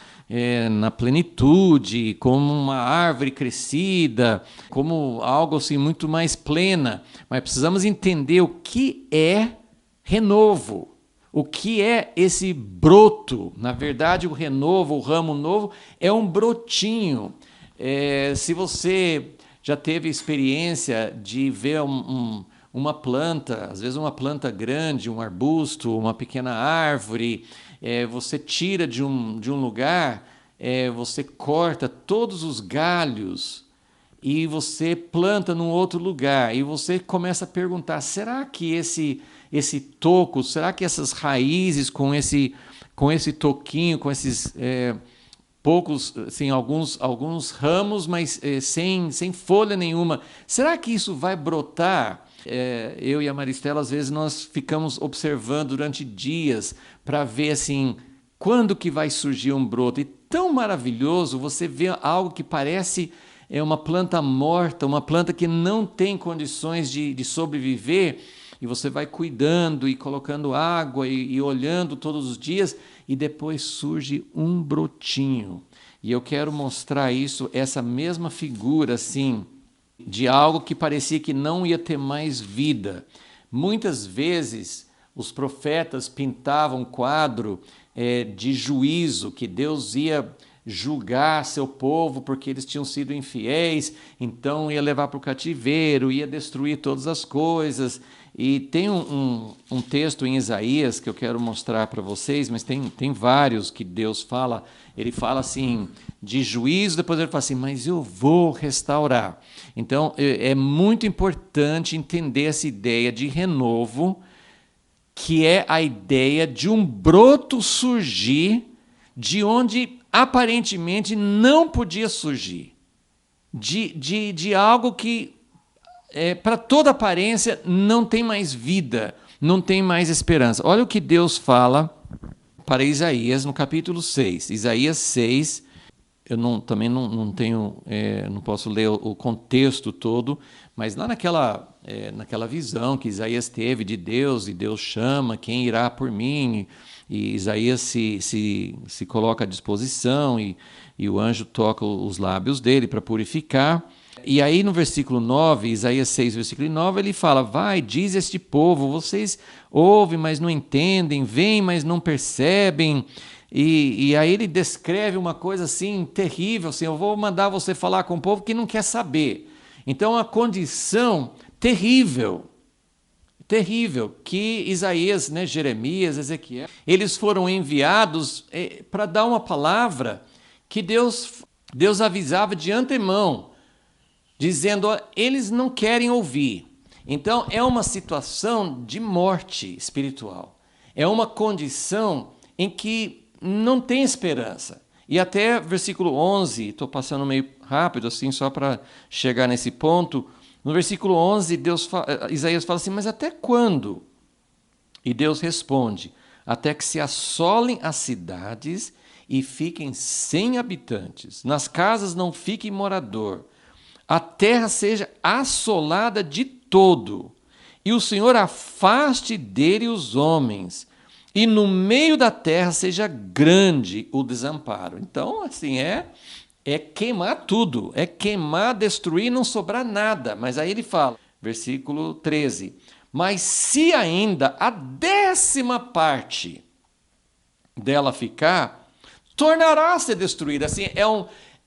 na plenitude, como uma árvore crescida, como algo assim muito mais plena. Mas precisamos entender o que é renovo, o que é esse broto. Na verdade, o renovo, o ramo novo, é um brotinho. Se você já teve experiência de ver uma planta, às vezes uma planta grande, um arbusto, uma pequena árvore, você tira de um lugar, você corta todos os galhos e você planta num outro lugar, e você começa a perguntar, será que esse toco, será que essas raízes com esse toquinho, com esses poucos, assim, alguns ramos, mas sem folha nenhuma, será que isso vai brotar? Eu e a Maristela, às vezes, nós ficamos observando durante dias para ver assim, quando que vai surgir um broto. E tão maravilhoso você vê algo que parece uma planta morta, uma planta que não tem condições de sobreviver, e você vai cuidando e colocando água e olhando todos os dias, e depois surge um brotinho. E eu quero mostrar essa mesma figura assim, de algo que parecia que não ia ter mais vida. Muitas vezes os profetas pintavam um quadro de juízo, que Deus ia julgar seu povo porque eles tinham sido infiéis, então ia levar para o cativeiro, ia destruir todas as coisas. E tem um texto em Isaías que eu quero mostrar para vocês, mas tem vários que Deus fala. Ele fala assim, de juízo, depois ele fala assim, mas eu vou restaurar. Então, é muito importante entender essa ideia de renovo, que é a ideia de um broto surgir de onde aparentemente não podia surgir. De algo que, para toda aparência, não tem mais vida, não tem mais esperança. Olha o que Deus fala para Isaías no capítulo 6. Isaías 6, eu também não tenho, não posso ler o contexto todo, mas lá naquela visão que Isaías teve de Deus, e Deus chama, quem irá por mim, e Isaías se coloca à disposição, e o anjo toca os lábios dele para purificar. E aí no versículo 9, Isaías 6, versículo 9, ele fala, vai, diz este povo, vocês ouvem, mas não entendem, veem, mas não percebem, E aí ele descreve uma coisa assim terrível, assim, eu vou mandar você falar com o povo que não quer saber. Então, uma condição terrível, terrível, que Isaías, né, Jeremias, Ezequiel, eles foram enviados para dar uma palavra que Deus avisava de antemão, dizendo, ó, eles não querem ouvir. Então, é uma situação de morte espiritual. É uma condição em que não tem esperança. E até versículo 11, estou passando meio rápido, assim, só para chegar nesse ponto. No versículo 11, Isaías fala assim, mas até quando? E Deus responde, até que se assolem as cidades e fiquem sem habitantes. Nas casas não fique morador. A terra seja assolada de todo. E o Senhor afaste dele os homens. E no meio da terra seja grande o desamparo. Então, assim, é queimar tudo. É queimar, destruir, não sobrar nada. Mas aí ele fala, versículo 13. Mas se ainda a 10ª parte dela ficar, tornará a ser destruída. Assim,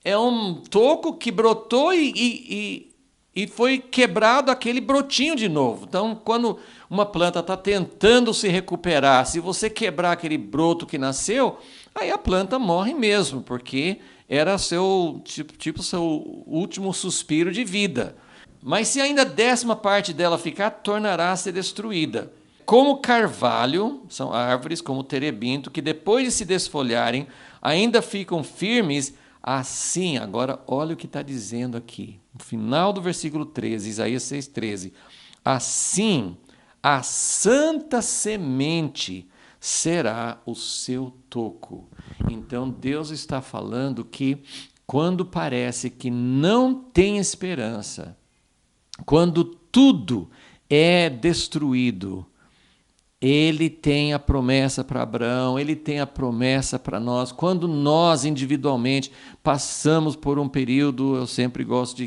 é um toco que brotou e foi quebrado aquele brotinho de novo. Então, quando uma planta está tentando se recuperar, se você quebrar aquele broto que nasceu, aí a planta morre mesmo, porque era seu seu último suspiro de vida. Mas se ainda a 10ª parte dela ficar, tornará a ser destruída. Como carvalho, são árvores como terebinto, que depois de se desfolharem, ainda ficam firmes, assim, agora olha o que está dizendo aqui, no final do versículo 13, Isaías 6,13. Assim, a santa semente será o seu toco. Então, Deus está falando que quando parece que não tem esperança, quando tudo é destruído, ele tem a promessa para Abraão, ele tem a promessa para nós. Quando nós, individualmente, passamos por um período, eu sempre gosto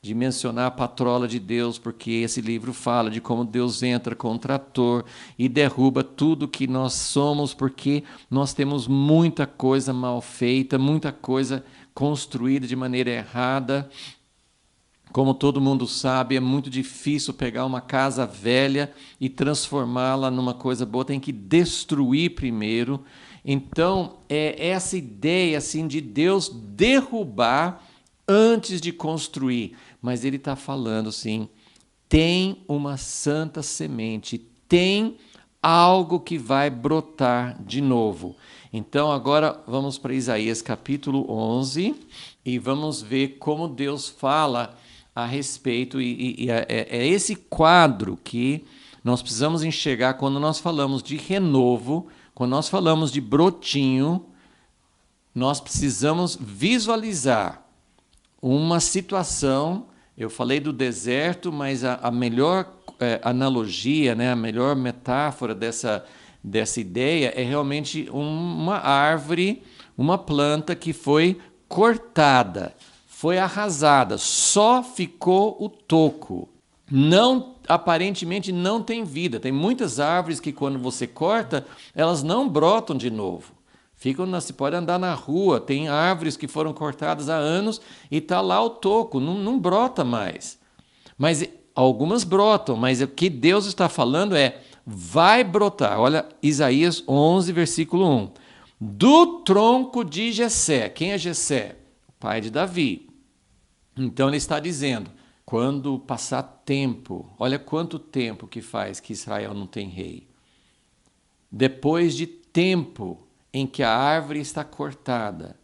de mencionar a patrola de Deus, porque esse livro fala de como Deus entra com um trator e derruba tudo que nós somos, porque nós temos muita coisa mal feita, muita coisa construída de maneira errada. Como todo mundo sabe, é muito difícil pegar uma casa velha e transformá-la numa coisa boa, tem que destruir primeiro. Então, é essa ideia assim, de Deus derrubar antes de construir. Mas ele está falando assim, tem uma santa semente, tem algo que vai brotar de novo. Então, agora vamos para Isaías capítulo 11 e vamos ver como Deus fala a respeito, é esse quadro que nós precisamos enxergar quando nós falamos de renovo, quando nós falamos de brotinho, nós precisamos visualizar uma situação. Eu falei do deserto, mas a melhor analogia, né, a melhor metáfora dessa ideia é realmente uma árvore, uma planta que foi cortada, foi arrasada, só ficou o toco. Aparentemente não tem vida. Tem muitas árvores que quando você corta, elas não brotam de novo. Você pode andar na rua, tem árvores que foram cortadas há anos e está lá o toco, não brota mais. Mas algumas brotam, mas o que Deus está falando vai brotar. Olha, Isaías 11, versículo 1. Do tronco de Jessé. Quem é Jessé? O pai de Davi. Então ele está dizendo, quando passar tempo, olha quanto tempo que faz que Israel não tem rei. Depois de tempo em que a árvore está cortada,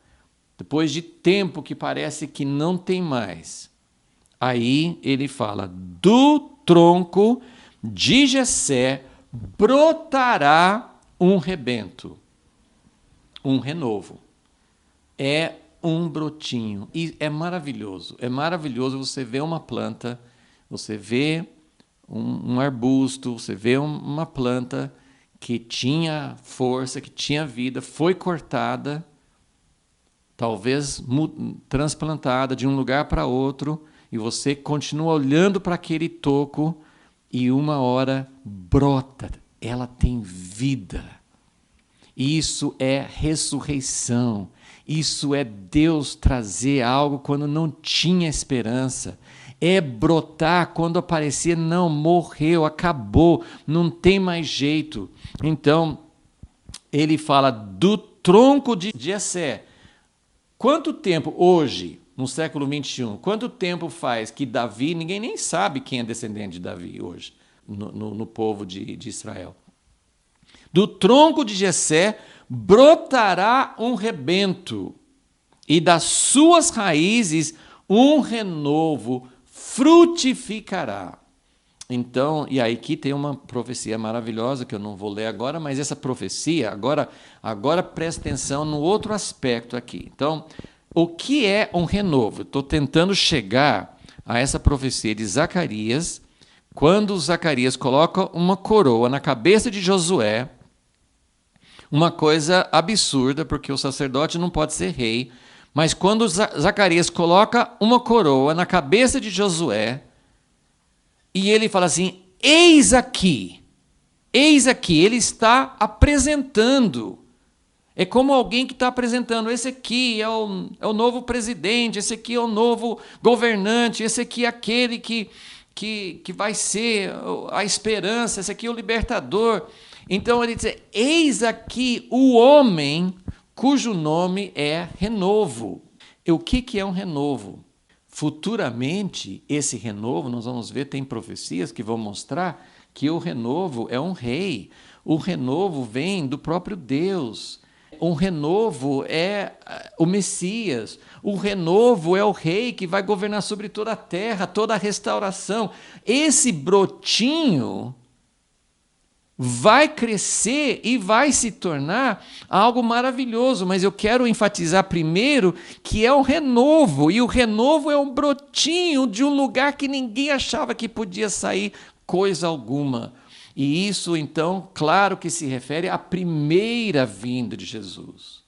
depois de tempo que parece que não tem mais, aí ele fala, do tronco de Jessé brotará um rebento, um renovo. É um brotinho. E é maravilhoso você ver uma planta, você vê um arbusto, você vê uma planta que tinha força, que tinha vida, foi cortada, talvez transplantada de um lugar para outro, e você continua olhando para aquele toco e uma hora brota, ela tem vida. Isso é ressurreição. Isso é Deus trazer algo quando não tinha esperança. É brotar quando aparecia, não, morreu, acabou, não tem mais jeito. Então, ele fala do tronco de Jessé. Quanto tempo hoje, no século 21, quanto tempo faz que Davi, ninguém nem sabe quem é descendente de Davi hoje, no povo de Israel. Do tronco de Jessé brotará um rebento, e das suas raízes um renovo frutificará. Então, e aí aqui tem uma profecia maravilhosa que eu não vou ler agora, mas essa profecia, agora presta atenção no outro aspecto aqui. Então, o que é um renovo? Estou tentando chegar a essa profecia de Zacarias, quando Zacarias coloca uma coroa na cabeça de Josué, uma coisa absurda, porque o sacerdote não pode ser rei, mas quando Zacarias coloca uma coroa na cabeça de Josué, e ele fala assim, eis aqui, ele está apresentando. É como alguém que está apresentando, esse aqui é o novo presidente, esse aqui é o novo governante, esse aqui é aquele que vai ser a esperança, esse aqui é o libertador. Então ele diz, eis aqui o homem cujo nome é renovo. E o que é um renovo? Futuramente, esse renovo, nós vamos ver, tem profecias que vão mostrar que o renovo é um rei. O renovo vem do próprio Deus. Um renovo é o Messias. O renovo é o rei que vai governar sobre toda a terra, toda a restauração. Esse brotinho vai crescer e vai se tornar algo maravilhoso, mas eu quero enfatizar primeiro que é um renovo, e o renovo é um brotinho de um lugar que ninguém achava que podia sair coisa alguma. E isso, então, claro que se refere à primeira vinda de Jesus.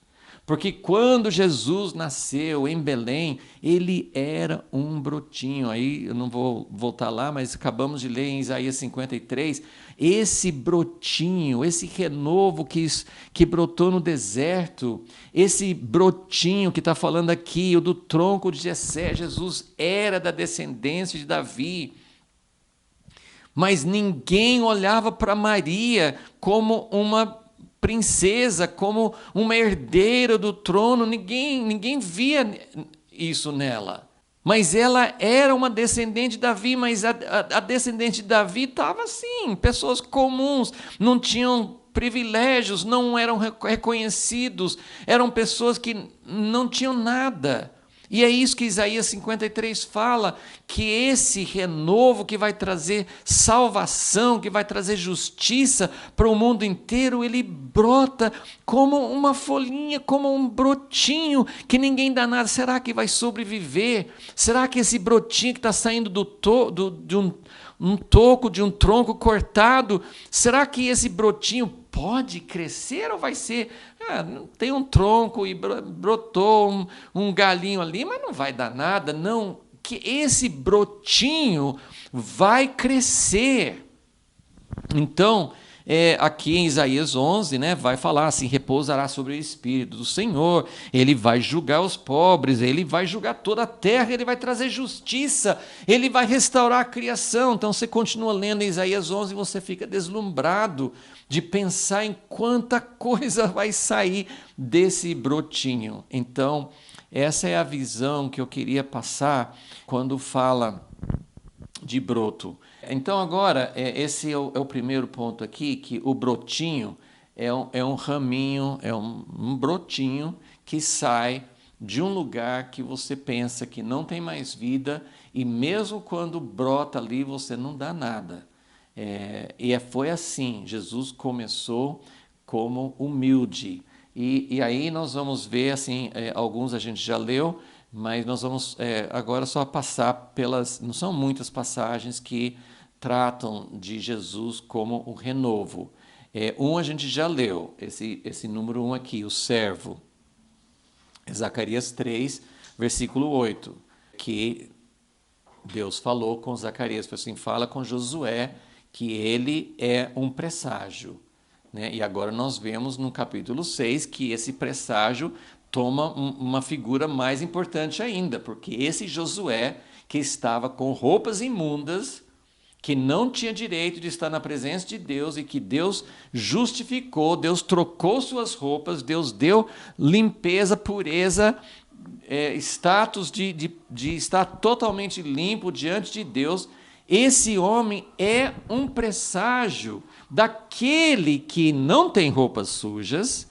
Porque quando Jesus nasceu em Belém, ele era um brotinho. Aí eu não vou voltar lá, mas acabamos de ler em Isaías 53, esse brotinho, esse renovo que brotou no deserto, esse brotinho que está falando aqui, o do tronco de Jessé, Jesus era da descendência de Davi. Mas ninguém olhava para Maria como uma princesa, como uma herdeira do trono, ninguém via isso nela. Mas ela era uma descendente de Davi, mas a descendente de Davi estava assim, pessoas comuns, não tinham privilégios, não eram reconhecidos, eram pessoas que não tinham nada. E é isso que Isaías 53 fala, que esse renovo que vai trazer salvação, que vai trazer justiça para o mundo inteiro, ele brota como uma folhinha, como um brotinho, que ninguém dá nada. Será que vai sobreviver? Será que esse brotinho que está saindo de um toco, de um tronco cortado, será que esse brotinho pode crescer ou vai ser... tem um tronco e brotou um galinho ali, mas não vai dar nada, não. Que esse brotinho vai crescer. Então, aqui em Isaías 11, vai falar assim, repousará sobre o Espírito do Senhor, ele vai julgar os pobres, ele vai julgar toda a terra, ele vai trazer justiça, ele vai restaurar a criação. Então, você continua lendo em Isaías 11 e você fica deslumbrado de pensar em quanta coisa vai sair desse brotinho. Então, essa é a visão que eu queria passar quando fala de broto. Então, agora, esse é o primeiro ponto aqui, que o brotinho é um raminho, é um brotinho que sai de um lugar que você pensa que não tem mais vida, e mesmo quando brota ali, você não dá nada. Foi assim, Jesus começou como humilde. E aí nós vamos ver, assim, alguns a gente já leu, mas nós vamos agora só passar pelas... Não são muitas passagens que tratam de Jesus como o renovo. A gente já leu, esse número 1 aqui, o servo. Zacarias 3, versículo 8, que Deus falou com Zacarias, assim, fala com Josué, que ele é um presságio. né? E agora nós vemos no capítulo 6 que esse presságio toma uma figura mais importante ainda, porque esse Josué, que estava com roupas imundas, que não tinha direito de estar na presença de Deus e que Deus justificou, Deus trocou suas roupas, Deus deu limpeza, pureza, status de estar totalmente limpo diante de Deus. Esse homem é um presságio daquele que não tem roupas sujas.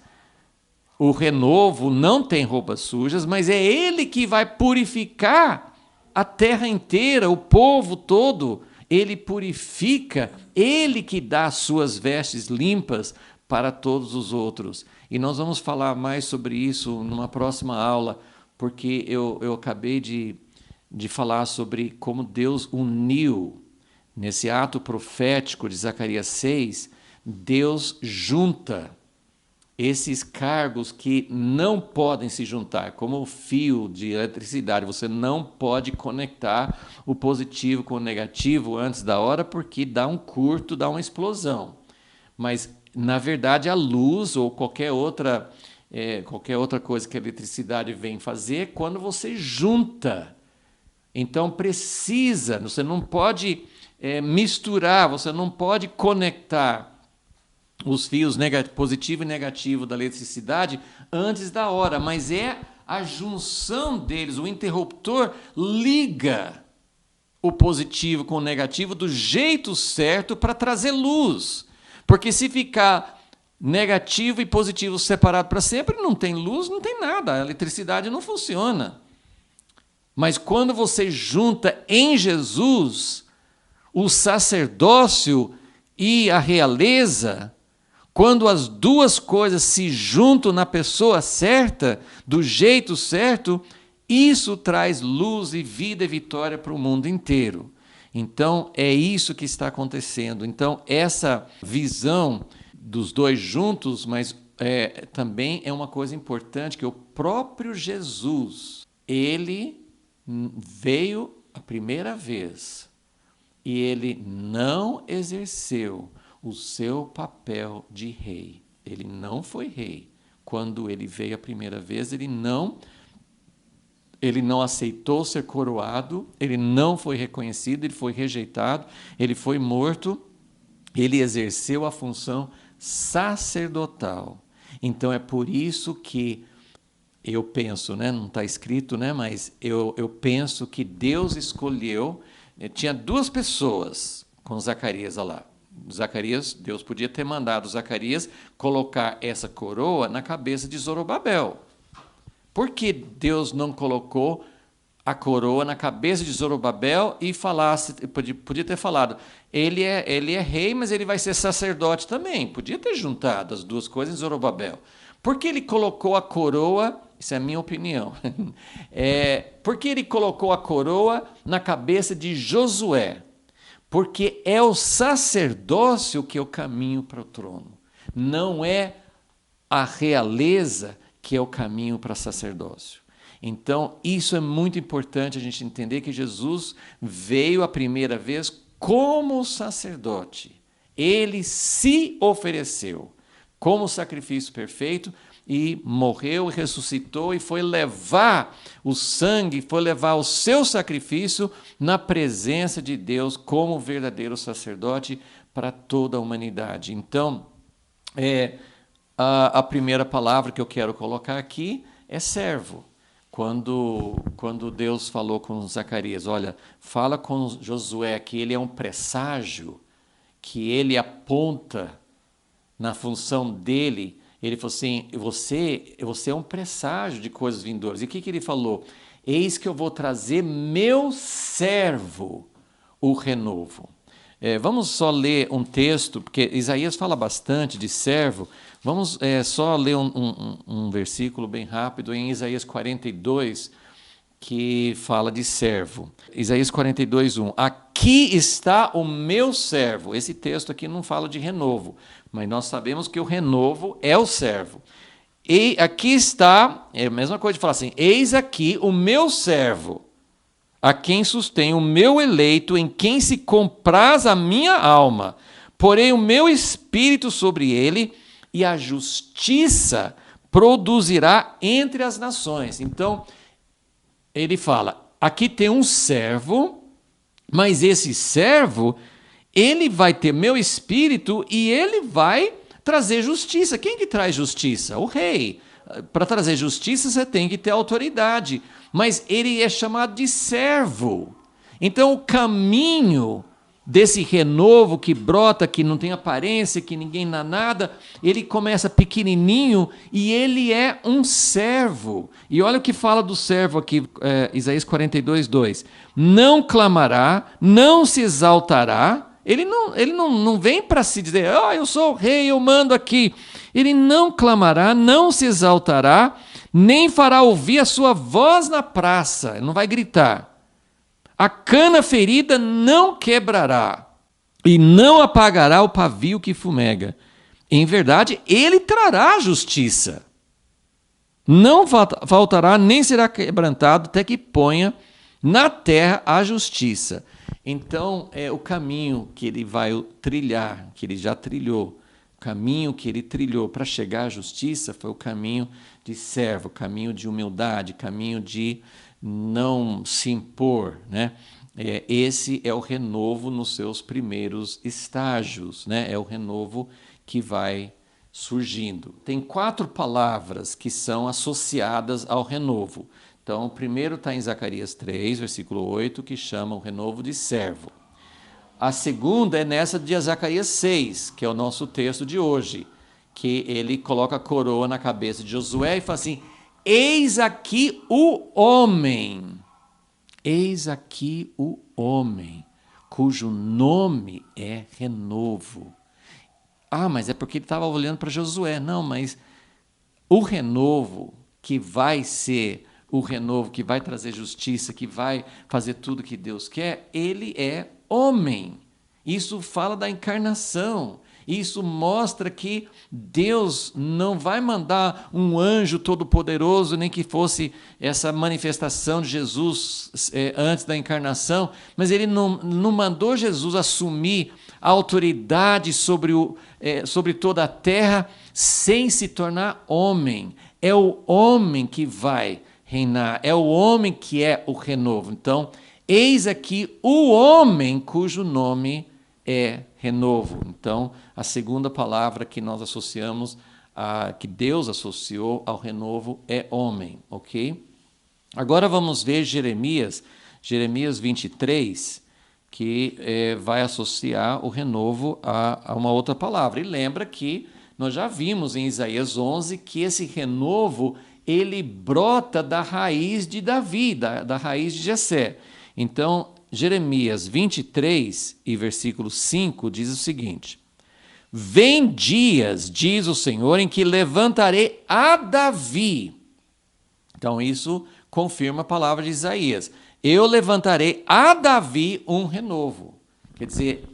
O renovo não tem roupas sujas, mas é ele que vai purificar a terra inteira, o povo todo. Ele purifica, ele que dá as suas vestes limpas para todos os outros. E nós vamos falar mais sobre isso numa próxima aula, porque eu acabei de falar sobre como Deus uniu, nesse ato profético de Zacarias 6, Deus junta esses cargos que não podem se juntar, como o fio de eletricidade. Você não pode conectar o positivo com o negativo antes da hora, porque dá um curto, dá uma explosão. Mas, na verdade, a luz ou qualquer outra coisa que a eletricidade vem fazer, quando você junta. Então, você não pode misturar, você não pode conectar os fios positivo e negativo da eletricidade antes da hora, mas é a junção deles, o interruptor liga o positivo com o negativo do jeito certo para trazer luz. Porque se ficar negativo e positivo separado para sempre, não tem luz, não tem nada, a eletricidade não funciona. Mas quando você junta em Jesus o sacerdócio e a realeza, quando as duas coisas se juntam na pessoa certa, do jeito certo, isso traz luz e vida e vitória para o mundo inteiro. Então, é isso que está acontecendo. Então, essa visão dos dois juntos, mas também é uma coisa importante, que o próprio Jesus, ele veio a primeira vez e ele não exerceu o seu papel de rei. Ele não foi rei. Quando ele veio a primeira vez, ele não aceitou ser coroado, ele não foi reconhecido, ele foi rejeitado, ele foi morto, ele exerceu a função sacerdotal. Então é por isso que eu penso, não está escrito, mas eu penso que Deus escolheu, tinha duas pessoas com Zacarias lá. Zacarias, Deus podia ter mandado Zacarias colocar essa coroa na cabeça de Zorobabel. Por que Deus não colocou a coroa na cabeça de Zorobabel e podia ter falado, ele é rei, mas ele vai ser sacerdote também. Podia ter juntado as duas coisas em Zorobabel. Por que ele colocou a coroa, isso é a minha opinião, por que ele colocou a coroa na cabeça de Josué? Porque é o sacerdócio que é o caminho para o trono. Não é a realeza que é o caminho para o sacerdócio. Então, isso é muito importante a gente entender, que Jesus veio a primeira vez como sacerdote. Ele se ofereceu como sacrifício perfeito e morreu, ressuscitou e foi levar o sangue, foi levar o seu sacrifício na presença de Deus como verdadeiro sacerdote para toda a humanidade. Então, a primeira palavra que eu quero colocar aqui é servo. Quando Deus falou com Zacarias, olha, fala com Josué que ele é um presságio, que ele aponta na função dele. Ele falou assim, você é um presságio de coisas vindouras. E o que ele falou? Eis que eu vou trazer meu servo, o renovo. Vamos só ler um texto, porque Isaías fala bastante de servo. Vamos só ler um versículo bem rápido em Isaías 42, que fala de servo. Isaías 42, 1. Aqui está o meu servo. Esse texto aqui não fala de renovo, mas nós sabemos que o renovo é o servo. E aqui está, é a mesma coisa de falar assim, eis aqui o meu servo, a quem sustém o meu eleito, em quem se compraz a minha alma. porém o meu espírito sobre ele, e a justiça produzirá entre as nações. Então, ele fala, aqui tem um servo, mas esse servo, ele vai ter meu espírito e ele vai trazer justiça. Quem que traz justiça? O rei. Para trazer justiça, você tem que ter autoridade. Mas ele é chamado de servo. Então, o caminho desse renovo que brota, que não tem aparência, que ninguém dá nada, ele começa pequenininho e ele é um servo. E olha o que fala do servo aqui, Isaías 42, 2. Não clamará, não se exaltará. Ele não vem para se dizer, eu sou o rei, eu mando aqui. Ele não clamará, não se exaltará, nem fará ouvir a sua voz na praça. Ele não vai gritar. A cana ferida não quebrará, e não apagará o pavio que fumega. Em verdade, ele trará justiça. Não faltará, nem será quebrantado, até que ponha na terra a justiça. Então, é o caminho que ele vai trilhar, que ele já trilhou. O caminho que ele trilhou para chegar à justiça foi o caminho de servo, caminho de humildade, caminho de não se impor, né? Esse é o renovo nos seus primeiros estágios, né? É o renovo que vai surgindo. Tem 4 palavras que são associadas ao renovo. Então, o primeiro está em Zacarias 3, versículo 8, que chama o renovo de servo. A segunda é nessa de Zacarias 6, que é o nosso texto de hoje, que ele coloca a coroa na cabeça de Josué e fala assim, eis aqui o homem, cujo nome é renovo. Mas é porque ele estava olhando para Josué. Não, mas o renovo que vai ser o renovo, que vai trazer justiça, que vai fazer tudo que Deus quer, ele é homem. Isso fala da encarnação. Isso mostra que Deus não vai mandar um anjo todo-poderoso, nem que fosse essa manifestação de Jesus antes da encarnação, mas ele não mandou Jesus assumir a autoridade sobre toda a terra sem se tornar homem. É o homem que vai reinar, é o homem que é o renovo. Então, eis aqui o homem cujo nome é renovo. Então, a segunda palavra que nós associamos, que Deus associou ao renovo é homem, ok? Agora vamos ver Jeremias 23, que vai associar o renovo a uma outra palavra. E lembra que nós já vimos em Isaías 11 que esse renovo, ele brota da raiz de Davi, da raiz de Jessé. Então, Jeremias 23 e versículo 5 diz o seguinte, vem dias, diz o Senhor, em que levantarei a Davi. Então isso confirma a palavra de Isaías. Eu levantarei a Davi um renovo. Quer dizer,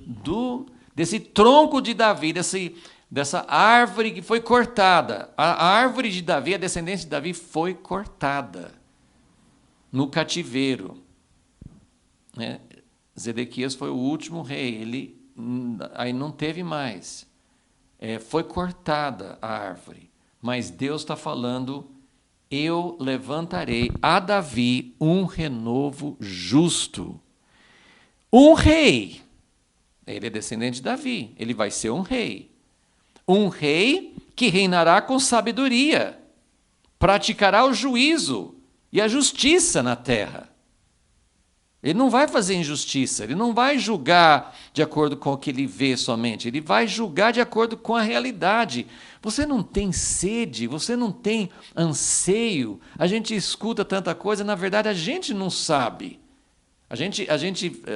desse tronco de Davi, dessa árvore que foi cortada. A árvore de Davi, a descendência de Davi foi cortada no cativeiro. Zedequias foi o último rei, aí não teve mais. Foi cortada a árvore, mas Deus está falando, eu levantarei a Davi um renovo justo. Um rei, ele é descendente de Davi, ele vai ser um rei. Um rei que reinará com sabedoria, praticará o juízo e a justiça na terra. Ele não vai fazer injustiça, ele não vai julgar de acordo com o que ele vê somente, ele vai julgar de acordo com a realidade. Você não tem sede, você não tem anseio, a gente escuta tanta coisa, na verdade a gente não sabe. A gente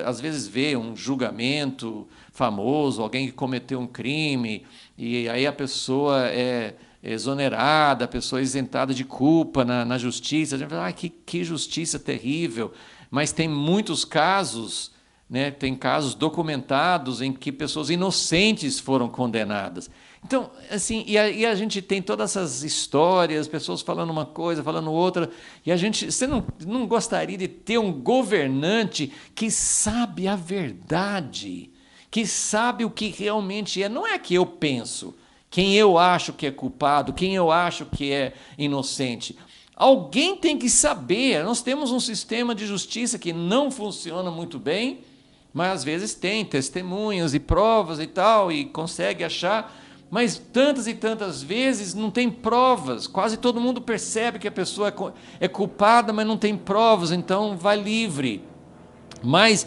às vezes vê um julgamento famoso, alguém que cometeu um crime, e aí a pessoa é exonerada, a pessoa é isentada de culpa na justiça. A gente fala, que justiça terrível. Mas tem muitos casos, né, tem casos documentados em que pessoas inocentes foram condenadas. Então, assim, e a gente tem todas essas histórias, pessoas falando uma coisa, falando outra, e você não gostaria de ter um governante que sabe a verdade, que sabe o que realmente é. Não é que eu penso, quem eu acho que é culpado, quem eu acho que é inocente. Alguém tem que saber. Nós temos um sistema de justiça que não funciona muito bem, mas às vezes tem testemunhas e provas e tal, e consegue achar, mas tantas e tantas vezes não tem provas. Quase todo mundo percebe que a pessoa é culpada, mas não tem provas, então vai livre. Mas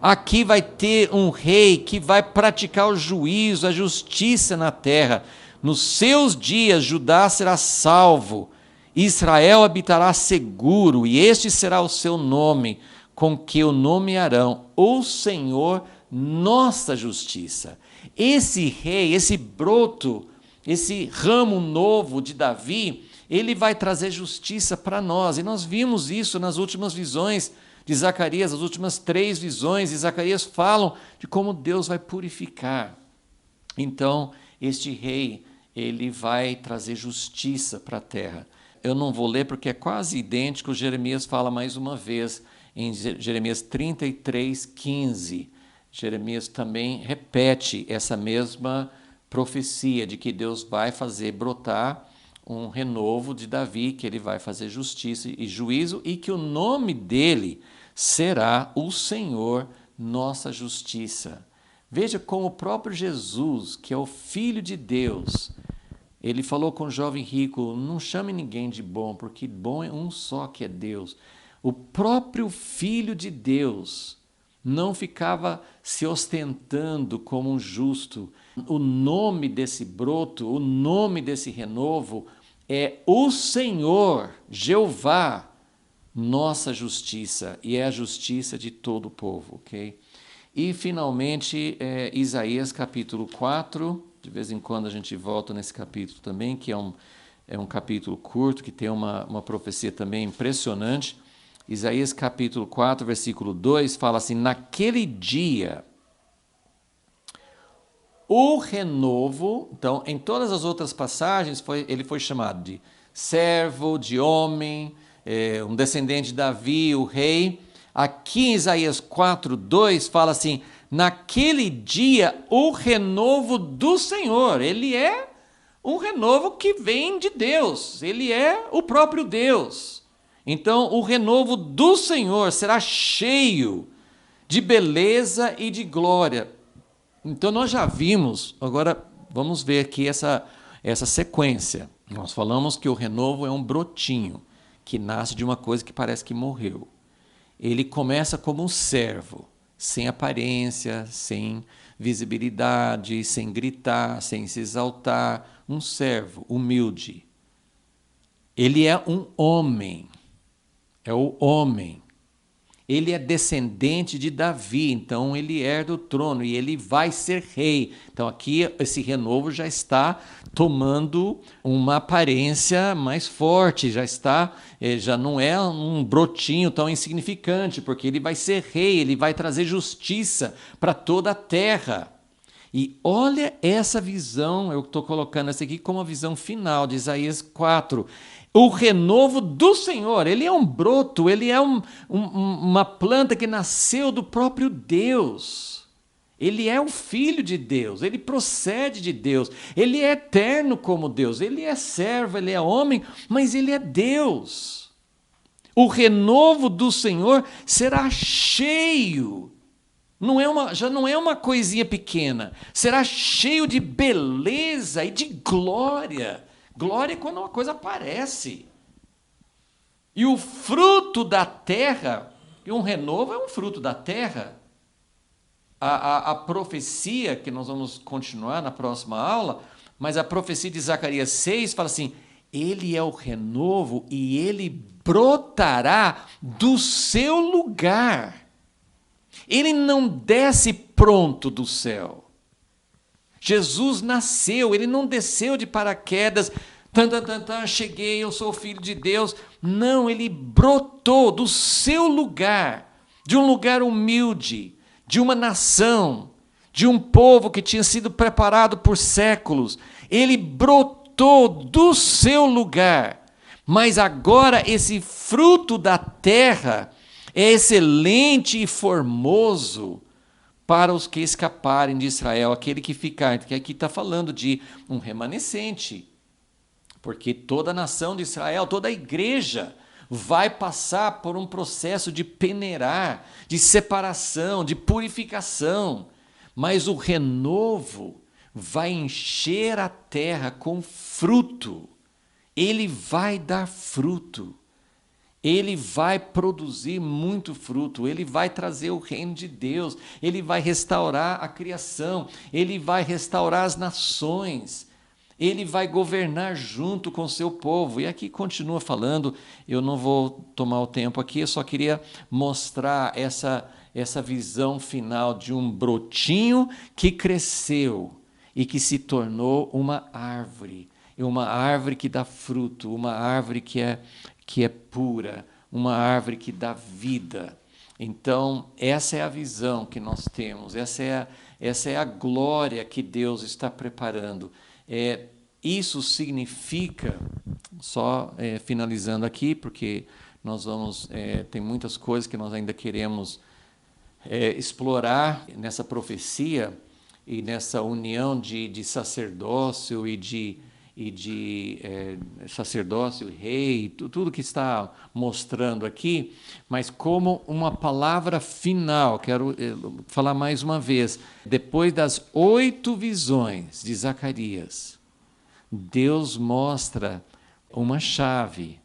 aqui vai ter um rei que vai praticar o juízo, a justiça na terra. Nos seus dias Judá será salvo, Israel habitará seguro, e este será o seu nome, com que o nomearão o Senhor, nossa justiça. Esse rei, esse broto, esse ramo novo de Davi, ele vai trazer justiça para nós. E nós vimos isso nas últimas visões de Zacarias, as últimas 3 visões de Zacarias falam de como Deus vai purificar. Então, este rei, ele vai trazer justiça para a terra. Eu não vou ler porque é quase idêntico, Jeremias fala mais uma vez, em Jeremias 33:15. Jeremias também repete essa mesma profecia de que Deus vai fazer brotar um renovo de Davi, que ele vai fazer justiça e juízo, e que o nome dele será o Senhor, nossa justiça. Veja como o próprio Jesus, que é o Filho de Deus, ele falou com o jovem rico, não chame ninguém de bom, porque bom é um só, que é Deus. O próprio Filho de Deus não ficava se ostentando como um justo. O nome desse broto, o nome desse renovo é o Senhor, Jeová, nossa justiça, e é a justiça de todo o povo, ok? E, finalmente, Isaías capítulo 4, de vez em quando a gente volta nesse capítulo também, que é um capítulo curto, que tem uma profecia também impressionante. Isaías capítulo 4, versículo 2, fala assim, naquele dia, o renovo, então, em todas as outras passagens, ele foi chamado de servo, de homem, um descendente de Davi, o rei. Aqui em Isaías 4:2 fala assim, naquele dia o renovo do Senhor. Ele é um renovo que vem de Deus, ele é o próprio Deus. Então o renovo do Senhor será cheio de beleza e de glória. Então nós já vimos, agora vamos ver aqui essa sequência. Nós falamos que o renovo é um brotinho que nasce de uma coisa que parece que morreu. Ele começa como um servo, sem aparência, sem visibilidade, sem gritar, sem se exaltar. Um servo humilde. Ele é um homem, é o homem. Ele é descendente de Davi, então ele herda o trono e ele vai ser rei. Então aqui esse renovo já está tomando uma aparência mais forte, já não é um brotinho tão insignificante, porque ele vai ser rei, ele vai trazer justiça para toda a terra. E olha essa visão, eu estou colocando essa aqui como a visão final de Isaías 4. O renovo do Senhor, ele é um broto, ele é uma planta que nasceu do próprio Deus. Ele é o Filho de Deus, ele procede de Deus, ele é eterno como Deus, ele é servo, ele é homem, mas ele é Deus. O renovo do Senhor será cheio, já não é uma coisinha pequena, será cheio de beleza e de glória. Glória é quando uma coisa aparece. E o fruto da terra, e um renovo é um fruto da terra. A profecia, que nós vamos continuar na próxima aula, mas a profecia de Zacarias 6 fala assim, ele é o renovo e ele brotará do seu lugar. Ele não desce pronto do céu. Jesus nasceu, ele não desceu de paraquedas, cheguei, eu sou o Filho de Deus. Não, ele brotou do seu lugar, de um lugar humilde, de uma nação, de um povo que tinha sido preparado por séculos. Ele brotou do seu lugar, mas agora esse fruto da terra é excelente e formoso, para os que escaparem de Israel, aquele que ficar, que aqui está falando de um remanescente, porque toda a nação de Israel, toda a igreja vai passar por um processo de peneirar, de separação, de purificação, mas o renovo vai encher a terra com fruto, ele vai dar fruto. Ele vai produzir muito fruto, ele vai trazer o reino de Deus, ele vai restaurar a criação, ele vai restaurar as nações, ele vai governar junto com o seu povo. E aqui continua falando, eu não vou tomar o tempo aqui, eu só queria mostrar essa visão final de um brotinho que cresceu e que se tornou uma árvore que dá fruto, uma árvore que é pura, uma árvore que dá vida. Então, essa é a visão que nós temos, essa é a glória que Deus está preparando. Isso significa, só finalizando aqui, porque nós vamos, tem muitas coisas que nós ainda queremos explorar nessa profecia e nessa união de sacerdócio e de sacerdócio, rei, tudo que está mostrando aqui, mas como uma palavra final, quero falar mais uma vez, depois das 8 visões de Zacarias, Deus mostra uma chave,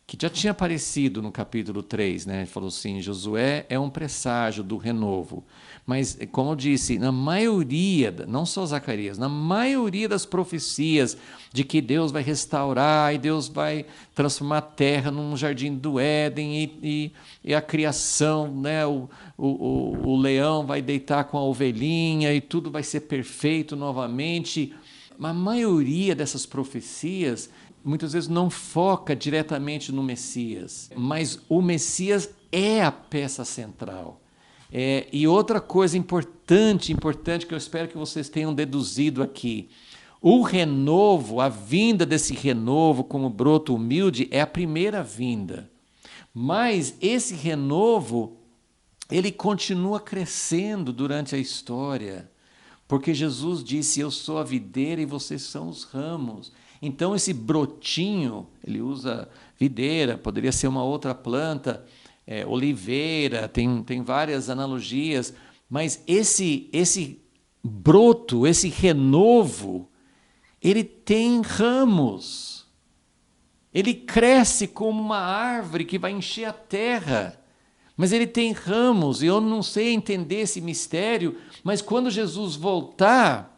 que já tinha aparecido no capítulo 3, né? Ele falou assim, Josué é um presságio do renovo. Mas, como eu disse, na maioria, não só Zacarias, na maioria das profecias de que Deus vai restaurar e Deus vai transformar a terra num jardim do Éden e a criação, né? O leão vai deitar com a ovelhinha e tudo vai ser perfeito novamente. A maioria dessas profecias muitas vezes não foca diretamente no Messias, mas o Messias é a peça central. E outra coisa importante que eu espero que vocês tenham deduzido aqui, o renovo, a vinda desse renovo como broto humilde é a primeira vinda, mas esse renovo, ele continua crescendo durante a história, porque Jesus disse, eu sou a videira e vocês são os ramos. Então esse brotinho, ele usa videira, poderia ser uma outra planta, oliveira, tem várias analogias, mas esse broto, esse renovo, ele tem ramos, ele cresce como uma árvore que vai encher a terra, mas ele tem ramos, e eu não sei entender esse mistério, mas quando Jesus voltar,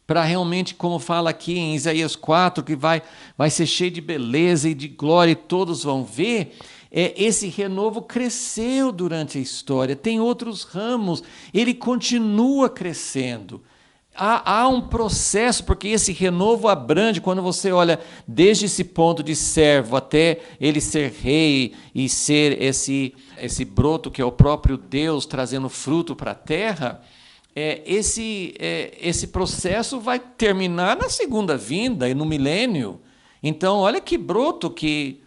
para realmente, como fala aqui em Isaías 4, que vai ser cheio de beleza e de glória, e todos vão ver, esse renovo cresceu durante a história, tem outros ramos, ele continua crescendo. Há um processo, porque esse renovo abrange, quando você olha desde esse ponto de servo até ele ser rei e ser esse broto que é o próprio Deus trazendo fruto para a terra, esse processo vai terminar na segunda vinda e no milênio. Então, olha que broto que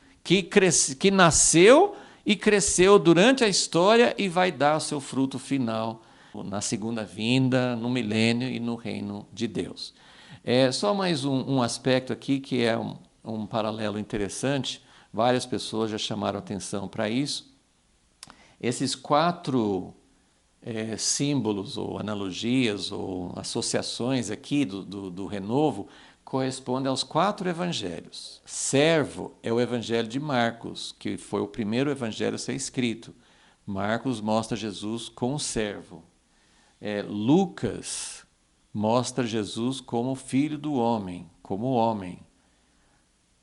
nasceu e cresceu durante a história e vai dar o seu fruto final na segunda vinda, no milênio e no reino de Deus. Só mais um aspecto aqui que é um paralelo interessante, várias pessoas já chamaram atenção para isso. Esses 4 símbolos ou analogias ou associações aqui do renovo correspondem aos 4 evangelhos. Servo é o evangelho de Marcos, que foi o primeiro evangelho a ser escrito. Marcos mostra Jesus como servo. Lucas mostra Jesus como filho do homem, como homem.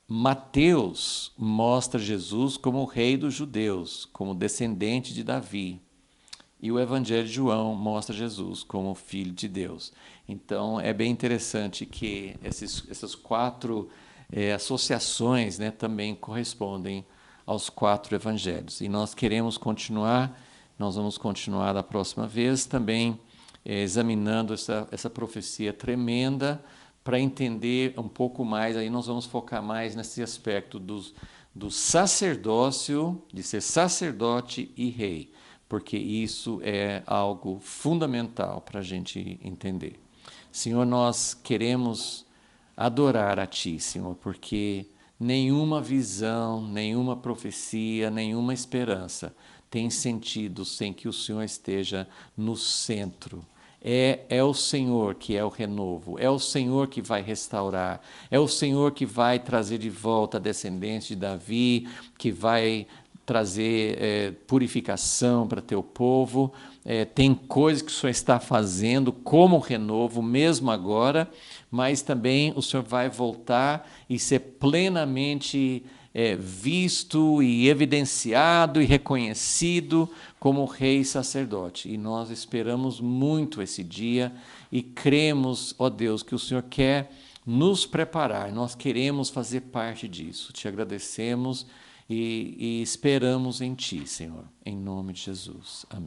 Mateus mostra Jesus como o rei dos judeus, como descendente de Davi. E o Evangelho de João mostra Jesus como filho de Deus. Então, é bem interessante que essas 4 associações, né, também correspondem aos 4 evangelhos. E nós queremos continuar, nós vamos continuar da próxima vez também examinando essa profecia tremenda para entender um pouco mais. Aí nós vamos focar mais nesse aspecto do sacerdócio, de ser sacerdote e rei. porque isso é algo fundamental para a gente entender. Senhor, nós queremos adorar a Ti, Senhor, porque nenhuma visão, nenhuma profecia, nenhuma esperança tem sentido sem que o Senhor esteja no centro. É o Senhor que é o renovo, é o Senhor que vai restaurar, é o Senhor que vai trazer de volta a descendência de Davi, que vai trazer purificação para teu povo. Tem coisas que o Senhor está fazendo como renovo, mesmo agora, mas também o Senhor vai voltar e ser plenamente visto e evidenciado e reconhecido como rei e sacerdote. E nós esperamos muito esse dia e cremos, ó Deus, que o Senhor quer nos preparar. Nós queremos fazer parte disso. Te agradecemos e esperamos em Ti, Senhor. Em nome de Jesus. Amém.